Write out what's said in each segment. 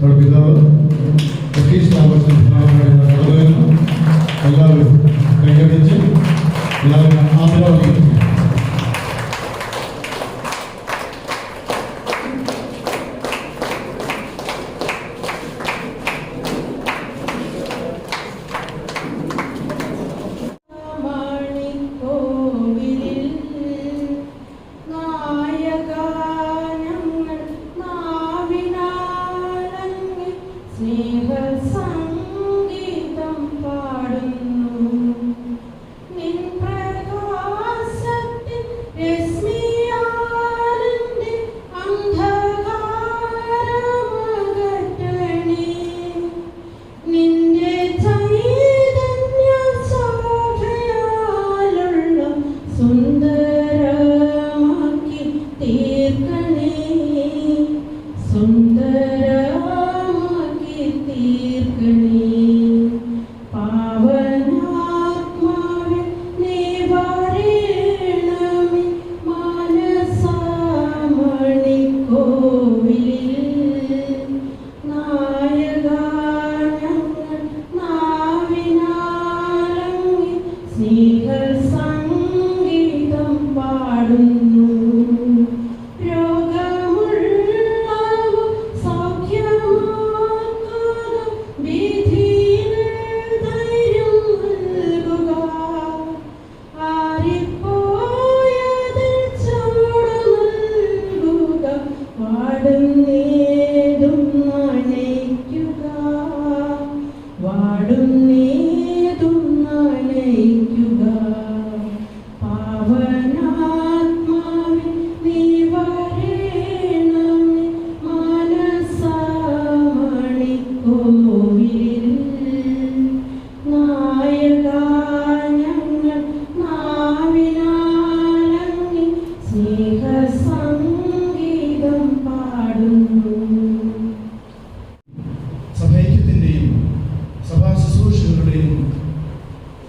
നമ്മുടെ പിതാവ് എല്ലാവരും കൈയടിച്ച് എല്ലാവരും ആദരവറിയിക്കും.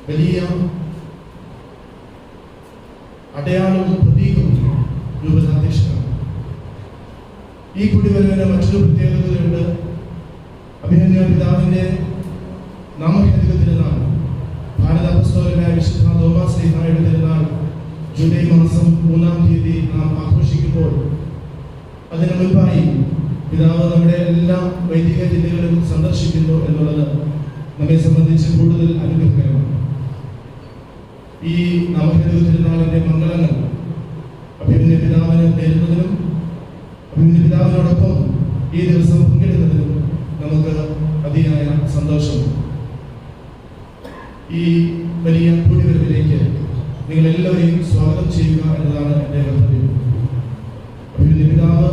വലിയ അടയാളവും പ്രതീകവും രൂപതാധ്യക്ഷനാണ്. ഈ കുടിവരവിന് മറ്റൊരു പ്രത്യേകതയുണ്ട്. അഭിനന്ദ പിതാവിന്റെ നാമഹേതുക തിരുനാൾ, ഭാരത അപ്പസ്തോലനായ വിശുദ്ധ തോമസ് ശ്ലീഹായുടെ തിരുനാൾ ജൂലൈ മാസം 3-ാം തീയതി നാം ആഘോഷിക്കുമ്പോൾ അതിന് മുൻപായി പിതാവ് നമ്മുടെ എല്ലാ വൈദിക ജില്ലകളും സന്ദർശിക്കുന്നു എന്നുള്ളത് നമ്മെ സംബന്ധിച്ച് കൂടുതൽ അനുഗ്രഹകരമാണ്. ഈ നാമഹേതുക തിരുനാളിന്റെ മംഗളങ്ങൾ അഭിമന്യ പിതാവിന് നേരുന്നതിനും അഭിമന്യ പിതാവിനോടൊപ്പം ഈ ദിവസം പങ്കെടുക്കുന്നതിനും നമുക്ക് അതിയായ സന്തോഷം. ഈ വലിയ കൂടിവരവിലേക്ക് നിങ്ങളെല്ലാവരെയും സ്വാഗതം ചെയ്യുക എന്നതാണ് എൻ്റെ കർത്തവ്യം. അഭിമന്യ പിതാവ്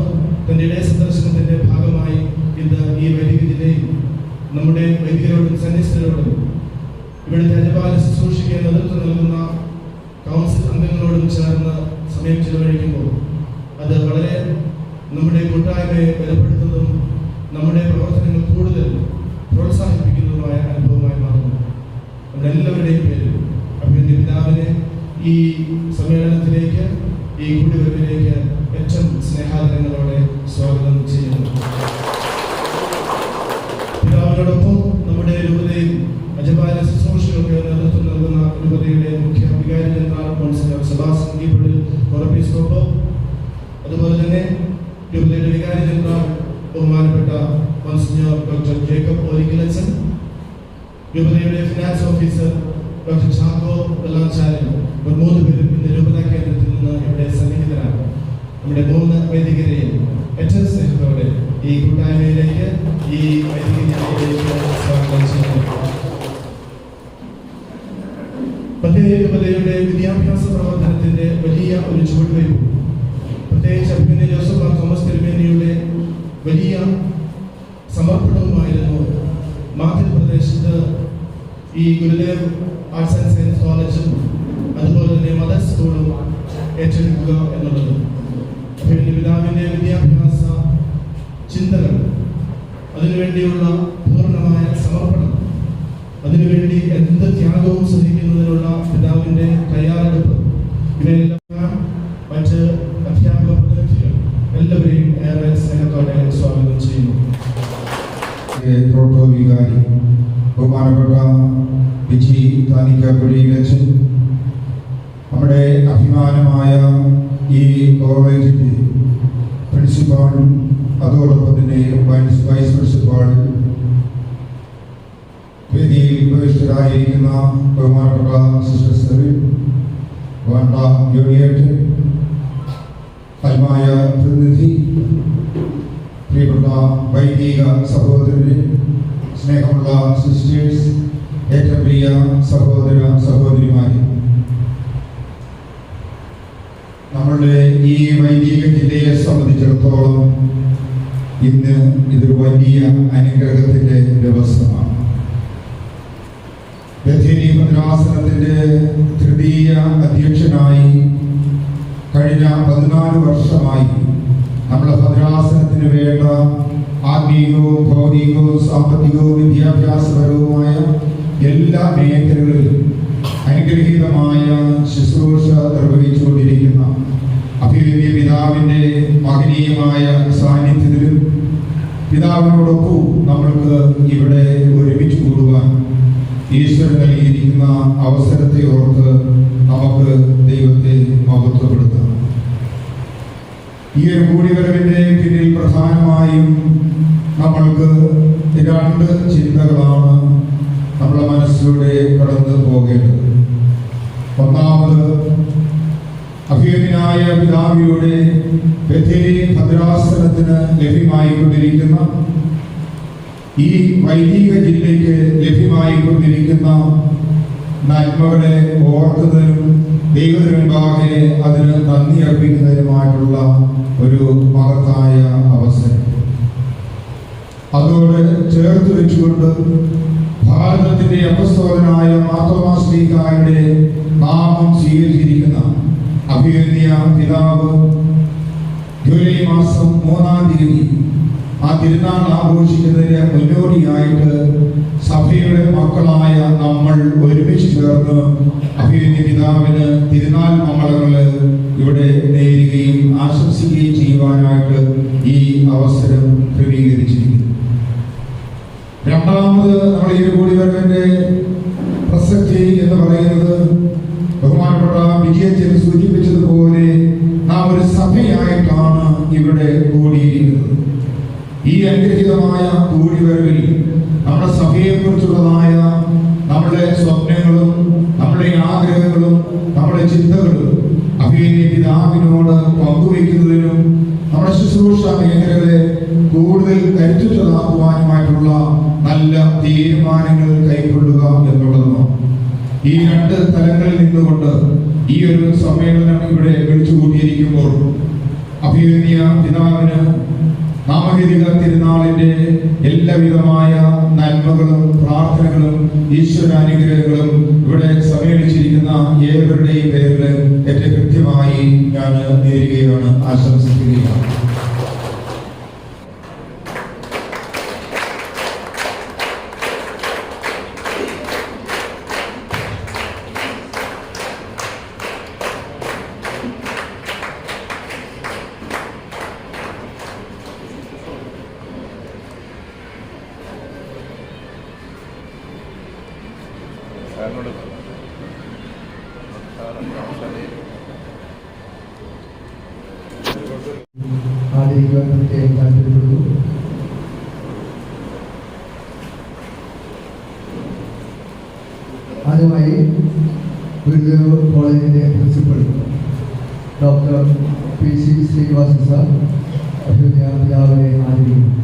തൻ്റെ ഇടയ സന്ദർശനത്തിന്റെ ഭാഗമായി ഇന്ന് ഈ വൈദിക ജില്ലയിൽ നമ്മുടെ വൈദികരോടും സന്യസ്തരോടും ഇവിടുത്തെ അജപാല ശുശ്രൂഷയ്ക്ക് നേതൃത്വം നൽകുന്ന കൗൺസിൽ അംഗങ്ങളോടും ചേർന്ന് സമയം ചെലവഴിക്കുമ്പോൾ അത് വളരെ നമ്മുടെ കൂട്ടായ്മയെ ബലപ്പെടുത്തുന്നതും നമ്മുടെ പ്രവർത്തനങ്ങൾ കൂടുതൽ പ്രോത്സാഹിപ്പിക്കുന്നതുമായ അനുഭവമായി മാറുന്നു. നമ്മുടെ എല്ലാവരുടെയും പേരിൽ അഭിമന്യ പിതാവിനെ ഈ സമ്മേളനത്തിലേക്ക്, ഈ കൂടിവരവിലേക്ക് ഏറ്റവും സ്നേഹാദരങ്ങളോടെ സ്വാഗതം ചെയ്യുന്നു. പിതാവിനോടൊപ്പം നമ്മുടെ രൂപതയിൽ അജപാല ശുശ്രൂഷകൾക്ക് നേതൃത്വം നൽകുന്ന രൂപതയുടെ മുഖ്യ വികാരി ജനറൽ മോൺസിഞ്ഞർ സെബാസ്റ്റ്യൻ കീപ്പളിൽ ഓറപ്പീസ്കോപ്പ്, അതുപോലെ തന്നെ രൂപതയുടെ വികാരി ജനറൽ ബഹുമാനപ്പെട്ട മോൺസിഞ്ഞർ ഡോക്ടർ ജേക്കബ് ഓലിക്കലച്ചൻ, രൂപതയുടെ ഫിനാൻസ് ഓഫീസർ ഡോക്ടർ ചാക്കോ വെള്ളാച്ചാരൻ, ഇവർ 3 പേരും ഇന്ന് രൂപതാ കേന്ദ്രത്തിൽ നിന്ന് ഇവിടെ സന്നിഹിതരാണ്. നമ്മുടെ 3 വൈദികരെയും ഏറ്റവും സ്നേഹത്തോടെ ഈ കൂട്ടായ്മയിലേക്ക്, ഈ വൈദികയിലേക്ക് സ്വാഗതം ചെയ്യുന്നു. രൂപതയുടെ വിദ്യാഭ്യാസ പ്രവർത്തനത്തിന്റെ വലിയ ഒരു ചുവടുവയ്പും പ്രത്യേകിച്ച് അഭിമന്യ ജോസഫ് മാർ തോമസ് തിരുമേനിയുടെ വലിയ സമർപ്പണവുമായിരുന്നു മാധ്യമപ്രദേശത്ത് ഈ ഗുരുദേവ് ആർട്സ് ആൻഡ് സയൻസ് കോളേജും അതുപോലെ തന്നെ മദർ സ്കൂളും ഏറ്റെടുക്കുക എന്നുള്ളത്. അഭിമന്യ പിതാവിന്റെ വിദ്യാഭ്യാസ ചിന്തകൾ, അതിനുവേണ്ടിയുള്ള പൂർണ്ണമായ സമർപ്പണം, അതിനുവേണ്ടി എന്ത് ത്യാഗവും സഹിക്കുന്നതിനുള്ള പിതാവിന്റെ തയ്യാറെടുപ്പ്, ഇവയെല്ലാം മറ്റ് അധ്യാപക പ്രതിനിധികൾ എല്ലാവരെയും ഏറെ സ്നേഹത്തോടെ സ്വാഗതം ചെയ്യുന്നു. പ്രോട്ടോ വികാരി ബഹുമാനപ്പെട്ട വിജി താനിക്കപ്പുഴയിലച്ഛൻ, നമ്മുടെ അഭിമാനമായ ഈ കോളേജിൻ്റെ പ്രിൻസിപ്പാൾ, അതോടൊപ്പം തന്നെ വൈസ് പ്രിൻസിപ്പാൾ, വേദിയിൽ ഉപവിഷ്ടരായിരിക്കുന്ന ബഹുമാനപ്പെട്ട സിസ്റ്റർ സെറിൻ, വേണ്ട ജോലിയേറ്റ്, അൽമായ പ്രതിനിധി, പ്രിയപ്പെട്ട വൈദിക സഹോദരരെ, സ്നേഹമുള്ള സിസ്റ്റേഴ്സ്, ഏറ്റവും പ്രിയ സഹോദര സഹോദരിമാരെ, നമ്മളുടെ ഈ വൈദിക ജില്ലയെ സംബന്ധിച്ചിടത്തോളം ഇന്ന് ഇതൊരു വലിയ അനുഗ്രഹത്തിൻ്റെ ദിവസമാണ്. ബഥേരി ഭദ്രാസനത്തിൻ്റെ തൃതീയ അധ്യക്ഷനായി കഴിഞ്ഞ 14 വർഷമായി നമ്മുടെ ഭദ്രാസനത്തിന് വേണ്ട ആത്മീയവും ഭൗതികവും സാമ്പത്തികവും വിദ്യാഭ്യാസപരവുമായ എല്ലാ മേഖലകളിലും അനുഗ്രഹീതമായ ശുശ്രൂഷ നിർവഹിച്ചുകൊണ്ടിരിക്കുന്ന അഭിവന്യ പിതാവിൻ്റെ മഹനീയമായ സാന്നിധ്യത്തിലും പിതാവിനോടൊപ്പം നമ്മൾക്ക് ഇവിടെ ഒരുമിച്ച് കൂടുവാൻ ഈശ്വരൻ നൽകിയിരിക്കുന്ന അവസരത്തെ ഓർത്ത് നമുക്ക് ദൈവത്തെ മഹത്വപ്പെടുത്താം. ഈ ഒരു കൂടിവരവിൻ്റെ പിന്നിൽ പ്രധാനമായും നമ്മൾക്ക് 2 ചിന്തകളാണ് നമ്മുടെ മനസ്സിലൂടെ കടന്നു പോകേണ്ടത്. ഒന്നാമത്, അഭിവന്യനായ പിതാവിലൂടെ ബഥേരി ഭദ്രാസനത്തിന് ലഭ്യമായിക്കൊണ്ടിരിക്കുന്ന, ഈ വൈദിക ജില്ലയ്ക്ക് ലഭ്യമായിക്കൊണ്ടിരിക്കുന്ന നന്മകളെ ഓർക്കുന്നതിനും ദൈവത്തിന് മുൻപാകെ അതിന് നന്ദി അർപ്പിക്കുന്നതിനുമായിട്ടുള്ള ഒരു മഹത്തായ അവസരം. അതോട് ചേർത്ത് വെച്ചുകൊണ്ട് ഭാരതത്തിന്റെ അപ്പസ്തോലനായ മാർത്തോമാ ശ്ലീഹായുടെ നാമം സ്വീകരിച്ചിരിക്കുന്ന അഭിവന്യ പിതാവ് ജൂലൈ മാസം 3-ാം തീയതി ആ തിരുനാൾ ആഘോഷിക്കുന്നതിന് മുന്നോടിയായിട്ട് സഭയുടെ മക്കളായ നമ്മൾ ഒരുമിച്ച് ചേർന്ന് അഭിവന്യ പിതാവിന് തിരുനാൾ മംഗളങ്ങൾ ഇവിടെ നേരുകയും ആശംസിക്കുകയും ചെയ്യുവാനായിട്ട് ഈ അവസരം ക്രമീകരിച്ചിരിക്കുന്നു. രണ്ടാമത്, നമ്മൾ ഈ കൂടിവരവിന്റെ പ്രസക്തി എന്ന് പറയുന്നത് ബഹുമാനപ്പെട്ട വിജയച്ചൻ സൂചിപ്പിച്ചതുപോലെ നാം ഒരു സഭയായിട്ടാണ് ഇവിടെ കൂടിയിരിക്കുന്നത്. ഈ അനുഗ്രഹീതമായ കൂടിവരവിൽ നമ്മുടെ സഭയെക്കുറിച്ചുള്ളതായ നമ്മുടെ സ്വപ്നങ്ങളും നമ്മുടെ ആഗ്രഹങ്ങളും നമ്മുടെ ചിന്തകളും അഭിവന്യ പിതാവിനോട് പങ്കുവയ്ക്കുന്നതിനും നമ്മുടെ ശുശ്രൂഷ മേഖലകളെ കൂടുതൽ കരുത്തുറ്റതാക്കുവാനുമായിട്ടുള്ള നല്ല തീരുമാനങ്ങൾ കൈക്കൊള്ളുക എന്നുള്ളതാണ്. ഈ 2 തലങ്ങളിൽ നിന്നുകൊണ്ട് ഈ ഒരു സമ്മേളനം ഇവിടെ വിളിച്ചു കൂട്ടിയിരിക്കുമ്പോൾ അഭിവന്യ പിതാവിന് നാമകേതിക തിരുനാളിന്റെ എല്ലാവിധമായ നന്മകളും പ്രാർത്ഥനകളും ഈശ്വരാനുഗ്രഹങ്ങളും ഇവിടെ സമ്മേളിച്ചിരിക്കുന്ന ഏവരുടെയും പേരിൽ ഏറ്റവും കൃത്യമായി ഞാൻ നേരുകയാണ്, ആശംസിക്കുകയാണ്. ആദരിക്കുവാൻ പ്രത്യേകം താല്പര്യപ്പെടുന്നു. ആദ്യമായി ഗുരുദേവ് കോളേജിൻ്റെ principal doctor PC Srinivasan sir അഭിവന്യ പിതാവിനെ ആദരിക്കുന്നു.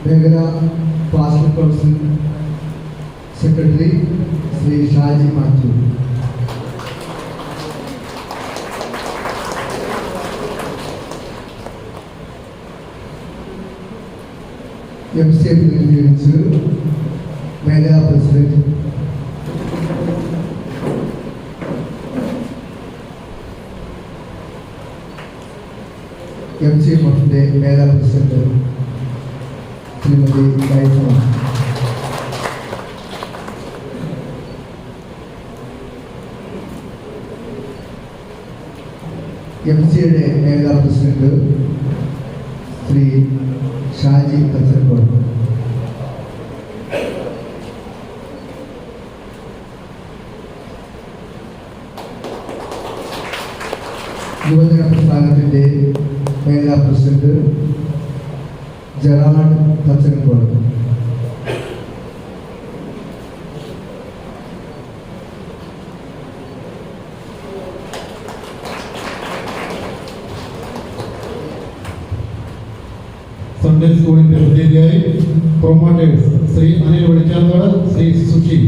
മേഖല pastor council secretary Shri Shaji Mathew, MCA പ്രതിനിധീകരിച്ച് മേഖലാ പ്രസിഡന്റ് MCMFന്റെ മേധാ പ്രസിഡന്റ് ശ്രീമതി ഗായത്രി, MCയുടെ മേധാ പ്രസിഡന്റ് ശ്രീ ഷാജി തച്ചൻകോട്, യുവജന പ്രസ്ഥാനത്തിൻ്റെ മേധാ പ്രസിഡന്റ് ജെറാഡ് തച്ചൻകോട്, സൺഡേ സ്കൂളിന്റെ പ്രതിനിധിയായി പ്രൊമോട്ടേഴ്സ് ശ്രീ അനിൽ വെളിച്ചാന്തോട്, ശ്രീ സുഷി.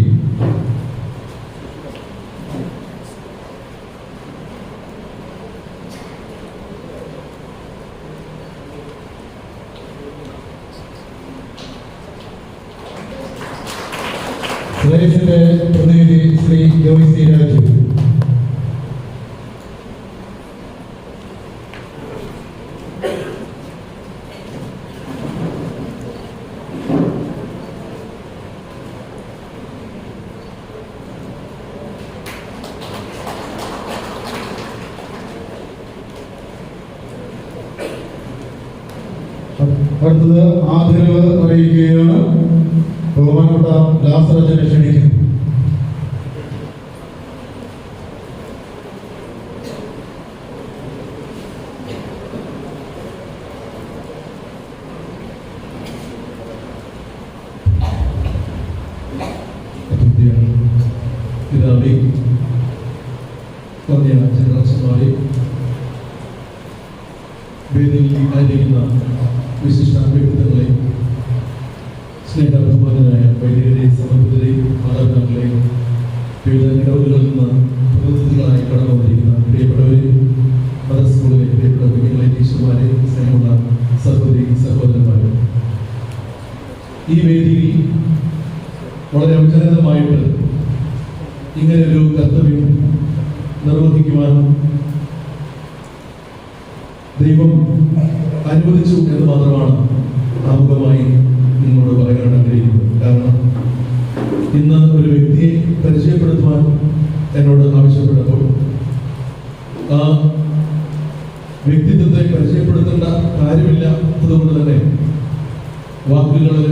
ശ്രേയസിന്റെ പ്രതിനിധി ശ്രീ ജോയ് സി രാജു. അടുത്തത് ആദരവ് അറിയിക്കുകയാണ്. ബഹുമാനപ്പെട്ട ലാസറച്ചനെ ക്ഷണിക്കുന്നു. പിതാവേ, അച്ഛന്മാരെ, വേദിയിൽ ആയിരിക്കുന്ന വിശിഷ്ട വ്യക്തിത്വങ്ങളെ, സ്നേഹബഹുമാനായ വൈദികരെ, സമർപ്പിതരെ, മാതാപിതാക്കളെ, വിവിധ ഇടവുകളിൽ നിന്ന് പ്രതിനിധികളായി കടന്നു വന്നിരിക്കുന്ന പ്രിയപ്പെട്ടവരെ, മത സ്കൂളിലെ പ്രിയപ്പെട്ട കുഞ്ഞുങ്ങളെ, ടീച്ചർമാരെ, സ്നേഹമുള്ള സഹോദരി സഹോദരന്മാരെ, ഈ വേദിയിൽ വളരെ ഔചാരിതമായിട്ട് ഇങ്ങനെയൊരു കർത്തവ്യം നിർവഹിക്കുവാൻ ദൈവം അനുവദിച്ചു എന്ന് മാത്രമാണ് ആമുഖമായി നിങ്ങളോട് പറയാൻ ആഗ്രഹിക്കുന്നത്. കാരണം ഇന്ന് ഒരു വ്യക്തിയെ പരിചയപ്പെടുത്തുവാൻ എന്നോട് ആവശ്യപ്പെട്ടപ്പോൾ ആ വ്യക്തിത്വത്തെ പരിചയപ്പെടുത്തേണ്ട കാര്യമില്ല. അതുകൊണ്ട് തന്നെ വാക്കുകളിൽ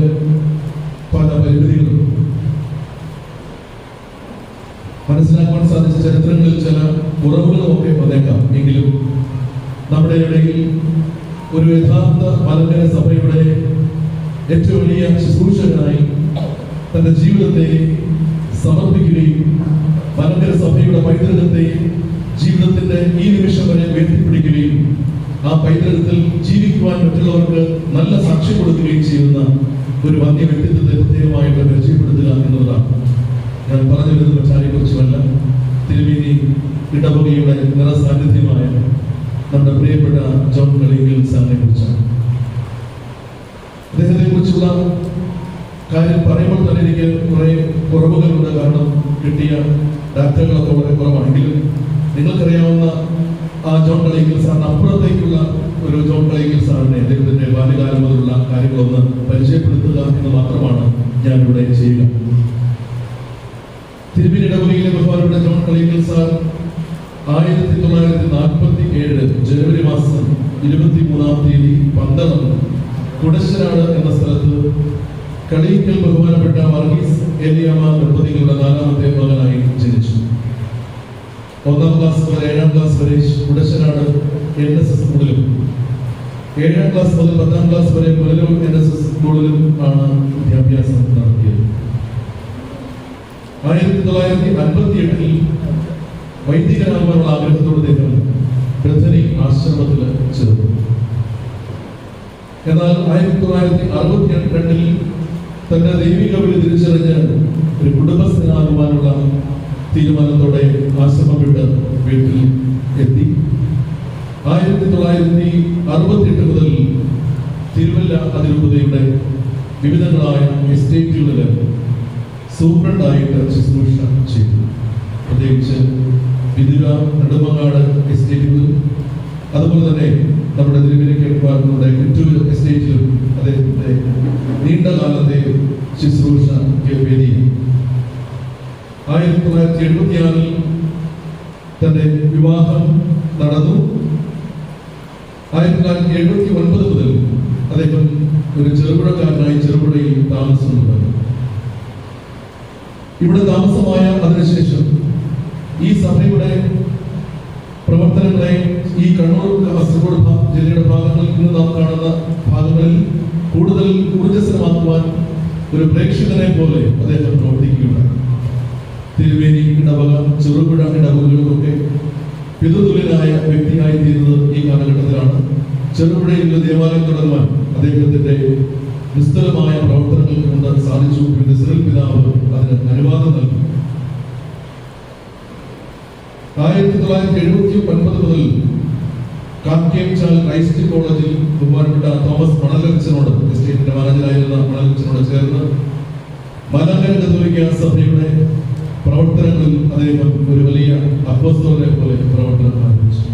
പല പരിമിതികളും, മനസ്സിലാക്കുവാൻ സാധിച്ച ചരിത്രങ്ങളിൽ ചില കുറവുകളുമൊക്കെ വന്നേക്കാം. എങ്കിലും നമ്മുടെ ഇടയിൽ ഒരു യഥാർത്ഥ മലങ്കര സഭയുടെ ഏറ്റവും വലിയ ശുശ്രൂഷകനായി തന്റെ ജീവിതത്തെ സമർപ്പിക്കുകയും മലങ്കര സഭയുടെ പൈതൃകത്തെ ജീവിതത്തിന്റെ ഈ നിമിഷം വരെ ഉയർത്തിപ്പിടിക്കുകയും ആ പൈതൃകത്തിൽ ജീവിക്കുവാൻ മറ്റുള്ളവർക്ക് നല്ല സാക്ഷ്യം കൊടുക്കുകയും ചെയ്യുന്ന ഒരു വന്യ വ്യക്തിത്വത്തെ പ്രത്യേകമായിട്ട് പരിചയപ്പെടുത്തുക എന്നുള്ളതാണ്. ഞാൻ പറഞ്ഞു വരുന്നത് മറ്റാരെ കുറിച്ചുമല്ല, തിരുമേനി ഇടവകയുടെ നിറസാന്നിധ്യമായ നമ്മുടെ പ്രിയപ്പെട്ട ജോൺ കളീങ്കൽ സാറിനെ കുറിച്ചാണ്. അദ്ദേഹത്തെ കുറിച്ചുള്ള കാര്യം പറയുമ്പോൾ തന്നെ എനിക്ക് കുറെ കുറവുകളുണ്ട്. കാരണം കിട്ടിയ ഡാറ്റകളൊക്കെ വളരെ കുറവാണെങ്കിലും നിങ്ങൾക്കറിയാവുന്ന ആ ജോൺ കളീങ്കൽ സാറിന് അപ്പുറത്തേക്കുള്ള ഒരു ജോൺ കളീങ്കൽ സാറിനെ, അദ്ദേഹത്തിന്റെ ബാല്യകാലം മുതലുള്ള കാര്യങ്ങളൊന്ന് പരിചയപ്പെടുത്തുക എന്ന് മാത്രമാണ് ഞാനിവിടെ ചെയ്യുക. തിരുമേനി ഇടവകയിലെ ബഹുമാനപ്പെട്ട ജോൺ കളീങ്കൽ സാർ 1947 ജനുവരി മാസം 23-ാം തീയതി 12 കുടശ്ശനാട് എന്ന സ്ഥലത്ത് കളീങ്കൽ ബഹുമാനപ്പെട്ട വർഗീസ് ഏലിയാമ്മ ദമ്പതികളുടെ 4ാമത്തെ മകനായി ജനിച്ചു. 1ാം ക്ലാസ് മുതൽ 7ാം ക്ലാസ് വരെ കുടശ്ശനാട് NSS സ്കൂളിലും 7ാം ക്ലാസ് മുതൽ 10ാം ക്ലാസ് വരെ പുനലൂർ NSS സ്കൂളിലും ആണ് വിദ്യാഭ്യാസം നടത്തിയത്. 1958 വൈദികനാകുവാനുള്ള ആഗ്രഹത്തോട് അദ്ദേഹം ബഥനി ആശ്രമത്തിൽ ചേർന്നു. എന്നാൽ 1962 തന്റെ ദൈവിക വിളി തിരിച്ചറിഞ്ഞ് ഒരു കുടുംബസ്ഥനാകുവാനുള്ള തീരുമാനത്തോടെ ആശ്രമം വിട്ട് വീട്ടിൽ എത്തി. 1968 മുതൽ തിരുവല്ല അതിരൂപതയുടെ വിവിധങ്ങളായ എസ്റ്റേറ്റുകളിൽ സൂപ്രണ്ടായിട്ട് ശുശ്രൂഷ ചെയ്തു. പ്രത്യേകിച്ച് വിതുര, നെടുമങ്ങാട് എസ്റ്റേറ്റുകളിൽ, അതുപോലെ തന്നെ നമ്മുടെ തിരുവല്ല നമ്മുടെ കുറ്റൂർ എസ്റ്റേറ്റിലും അദ്ദേഹത്തിന്റെ നീണ്ട കാലത്തെ ശുശ്രൂഷ വേദി 1976 തന്റെ വിവാഹം നടന്നു. 1979 മുതൽ അദ്ദേഹം ഒരു ചെറുപുഴക്കാരനായി ചെറുപുഴയിൽ താമസമുണ്ട്. ഇവിടെ താമസമായ അതിനുശേഷം ഈ സഭയുടെ പ്രവർത്തനങ്ങളെ ഈ കണ്ണൂർ കാസർഗോഡ് ജില്ലയുടെ ഭാഗങ്ങളിൽ നിന്ന് നാം കാണുന്ന ഭാഗങ്ങളിൽ കൂടുതൽ ഊർജ്ജസ്വലമാക്കുവാൻ ഒരു പ്രേക്ഷകനെ പോലെ അദ്ദേഹം പ്രവർത്തിക്കുകയുണ്ടായി. തിരുവേനി ഇടവക, ചെറുപുഴ ഇടവകകൾക്കൊക്കെ പിതൃതുല്യനായ വ്യക്തിയായി തീരുന്നത് ഈ കാലഘട്ടത്തിലാണ്. ചെറുപുഴയിൽ ഒരു ദേവാലയം തുടങ്ങുവാൻ അദ്ദേഹത്തിന്റെ നിസ്തുലമായ പ്രവർത്തനങ്ങൾ കൊണ്ട് സാധിച്ചു. സിറിൽ പിതാവ് അതിന് അനുവാദം നൽകി. 1979 മുതൽ കാക്കേംചാൽ ക്രൈസ്റ്റ് കോളേജിൽ ബഹുമാനപ്പെട്ട തോമസ് മണലച്ചനോട്, എസ്റ്റേറ്റിന്റെ മാനേജറായിരുന്ന മണലച്ചനോട് ചേർന്ന് മലങ്കര കത്തോലിക്ക സഭയുടെ പ്രവർത്തനങ്ങളിൽ അദ്ദേഹം ഒരു വലിയ അപ്പോസ്തലനെ പോലെ പ്രവർത്തനം ആരംഭിച്ചു.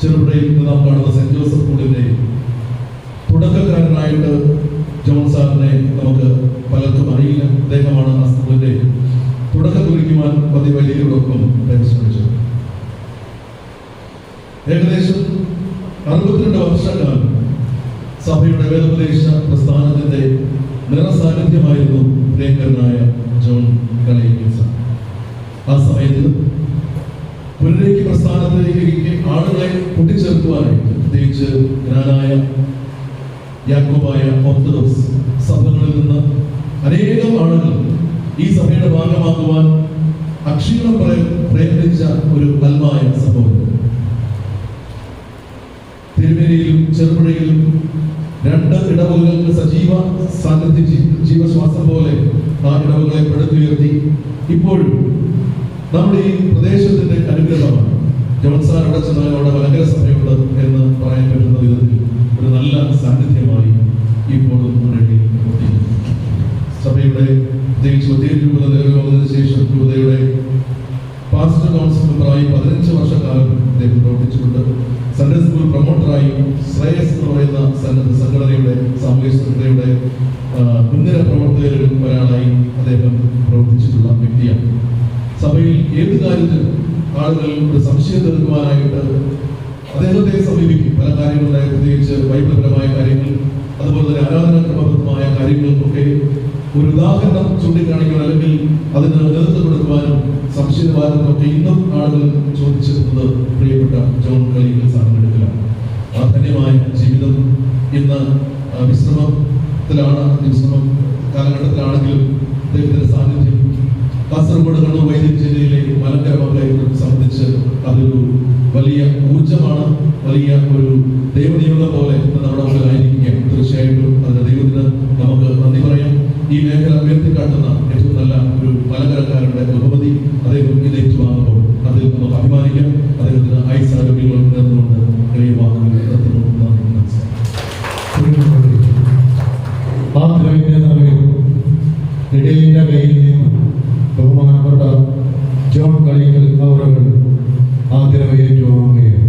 ചെറുപുഴയിൽ നിന്ന് നാം കാണുന്ന സെന്റ് ജോസഫ് സ്കൂളിന്റെ തുടക്കക്കാരനായിട്ട് ജോൺ സാറിനെ നമുക്ക് പലർക്കും അറിയില്ല. അദ്ദേഹമാണ് ആ സ്കൂളിന്റെ തുടക്കം കുറിക്കുവാൻ പതിവലിയോടൊപ്പം പരിശ്രമിച്ചത്. ഏകദേശം 62 വർഷക്കാലം സഭയുടെ വേദോപദേശ പ്രസ്ഥാനത്തിന്റെ നിറസാന്നിധ്യമായിരുന്നു പ്രിയങ്കരനായ ജോൺ കളയിക്കൽ സാർ. ആ സമയത്ത് പുനരേക്ക് പ്രസ്ഥാനത്തിലേക്ക് ആളുകളെ കൂട്ടിച്ചേർക്കുവാനായിട്ട്, പ്രത്യേകിച്ച് ജ്ഞാനായ യാക്കോബായ ഓർത്തഡോക്സ് സഭകളിൽ നിന്ന് അനേകം ആളുകൾ ഈ സഭയുടെ ഭാഗമാക്കുവാൻ അക്ഷീണം പ്രയത്നിച്ച ഒരു അൽമായ സംഭവം. തിരുമേനിയിലും ചെറുപുഴയിലും 2 ഇടവകൾക്ക് സജീവ സാന്നിധ്യം, ജീവശ്വാസം പോലെ ആ ഇടവകളെ പടുത്തുയർത്തി. ഇപ്പോഴും നമ്മുടെ ഈ പ്രദേശത്തിന്റെ അനുഗ്രഹമാണ്. ജോൺ സാർ അവിടെ ചെന്നാൽ അവിടെ മലങ്കര സഭയുണ്ട് എന്ന് പറയാൻ പറ്റുന്ന വിധത്തിൽ ഒരു നല്ല സാന്നിധ്യമായി ഇപ്പോഴും മുന്നണി സഭയുടെ പ്രത്യേകിച്ച് ഒത്തിരി രൂപത നിലവിൽ വന്നതിന് ശേഷം രൂപതയുടെ പാസ്റ്റർ കൗൺസിൽ മെമ്പറായി 15 വർഷക്കാലം അദ്ദേഹം പ്രവർത്തിച്ചിട്ടുണ്ട്. സൺഡേ സ്കൂൾ പ്രൊമോട്ടറായി ശ്രേയസ് എന്ന് പറയുന്ന സംഘടനയുടെ സാമൂഹ്യ സംഘടനയുടെ മുൻനിര പ്രവർത്തകരിൽ ഒരാളായി അദ്ദേഹം പ്രവർത്തിച്ചിട്ടുള്ള വ്യക്തിയാണ്. സഭയിൽ ഏത് കാര്യത്തിലും ആളുകൾ ഒരു സംശയം തീർക്കുവാനായിട്ട് അദ്ദേഹത്തെ സമീപിക്കും. പല കാര്യങ്ങളുണ്ടായി, പ്രത്യേകിച്ച് ബൈബിൾപരമായ കാര്യങ്ങൾ, അതുപോലെ തന്നെ ആരാധനാക്രമബദ്ധമായ കാര്യങ്ങൾക്കൊക്കെ ഒരു ഉദാഹരണം ചൂണ്ടിക്കാണിക്കാൻ അല്ലെങ്കിൽ അതിന് നേതൃത്വം കൊടുക്കുവാനും സംശയവാദത്തിനൊക്കെ ഇന്നും ആളുകൾ ചോദിച്ചിരുന്നത് പ്രിയപ്പെട്ട ജോൺ കളയിക്കൽ സാറിന്റെ അടുക്കലാണ്. ആ ധന്യമായ ജീവിതം ഇന്ന് വിശ്രമ കാലഘട്ടത്തിലാണെങ്കിലും അദ്ദേഹത്തിന്റെ സാന്നിധ്യം കാസർഗോഡ് കണ്ണൂർ വൈദ്യുതി ജില്ലയിലെ മലങ്കര മകളെ സംബന്ധിച്ച് അതൊരു വലിയ ഊർജമാണ്, വലിയ ഒരു ദൈവനിയോഗം പോലെ നമ്മുടെ മുമ്പിലായിരിക്കുകയാണ്. തീർച്ചയായിട്ടും അതിന്റെ ദൈവത്തിന് നമുക്ക് നന്ദി പറയാം. ഈ മേഖല ഉയർത്തിക്കാട്ടുന്ന ഏറ്റവും നല്ല ഒരു മലങ്കരക്കാരുടെ ബഹുമതി അദ്ദേഹം ഇത് ഏറ്റുവാങ്ങുമ്പോൾ അതിൽ നമുക്ക് അഭിമാനിക്കാം. അദ്ദേഹത്തിന് ആയുസ്സാരോഗ്യങ്ങൾ നേർന്നുകൊണ്ട് കഴിയുവാങ്ങുന്ന ഇടയിന്റെ കയ്യിൽ നിന്ന് ബഹുമാനപ്പെട്ട ജോൺ കളയിക്കൽ അവர்கள் ആദരവ് ഏറ്റുവാങ്ങുകയാണ്.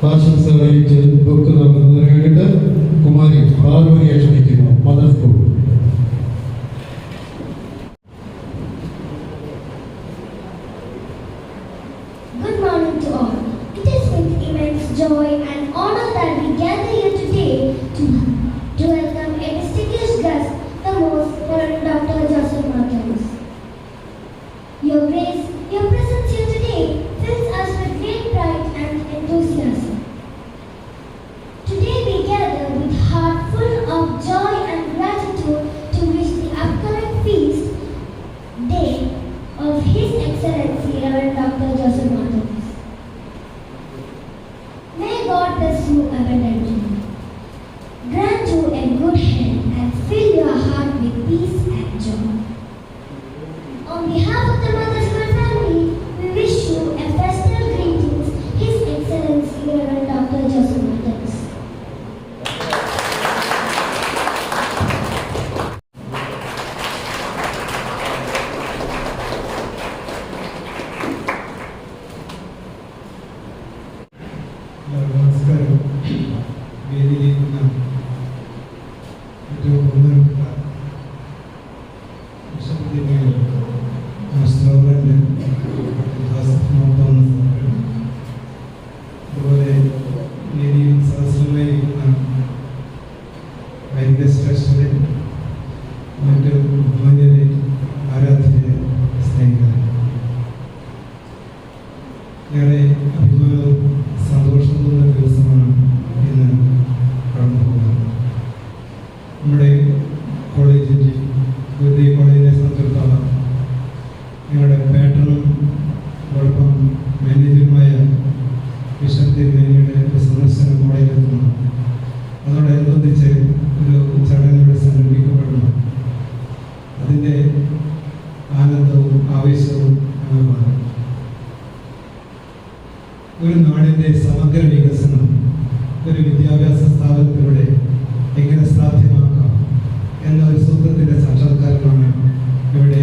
ആശംസ അറിയിച്ച് ബുക്ക് നൽകുന്നതിന് വേണ്ടിയിട്ട് കുമാരി പാർവതിയെ ക്ഷണിക്കുന്നു. Mother school. Good morning to all. It is with immense joy and honor that we gather here today to welcome a distinguished guest, the most Reverend Dr. Joseph Martins. Your grace, your presence here today fills us with great pride and enthusiasm. Today we gather with heart full of joy and gratitude to wish the upcoming feast day of His Excellency Reverend Dr. Joseph Martins. May God bless you abundantly, grant you a good health and fill your heart with peace and joy. On behalf of the Mother School family, we wish you a festive greetings, His Excellency Reverend Dr. Joseph Martins. നമസ്കാരം. വേദിയിലിരിക്കുന്ന ഏറ്റവും ബഹുമാനപ്പെട്ട അതുപോലെ വേദിയിൽ സദസ്സുകളായിരിക്കുന്ന വൈദിക ശ്രേഷ്ഠരെ, മറ്റ് ബഹുമാന്യരെ, ആരാധ്യരെ, സ്നേഹിതരെ, ഏറെ അഭിമാനവും സന്തോഷം തോന്നുന്ന ദിവസമാണ് ഇന്ന് കടന്നു പോകുന്നത്. നമ്മുടെ കോളേജിൻ്റെ ഗുരുദേവ് കോളേജിനെ സംബന്ധിച്ചിടത്തോളം ഞങ്ങളുടെ പാറ്റേണും അതോടൊപ്പം മാനേജറുമായ ബിഷപ്പ് തിരുമേനിയുടെ ഒരു സന്ദർശനം കോളേജിലെത്തുന്നു. അതോടനുബന്ധിച്ച് ഒരു ചടങ്ങിലൂടെ സംഘടിപ്പിക്കപ്പെടുന്നു. അതിൻ്റെ ആനന്ദവും ആവേശവും ഞങ്ങൾക്കുണ്ട്. ഒരു നാടിൻ്റെ സമഗ്ര വികസനം ഒരു വിദ്യാഭ്യാസ സ്ഥാപനത്തിലൂടെ എങ്ങനെ സാധ്യമാക്കാം എന്ന ഒരു സൂത്രത്തിൻ്റെ സാക്ഷാത്കാരമാണ് ഇവിടെ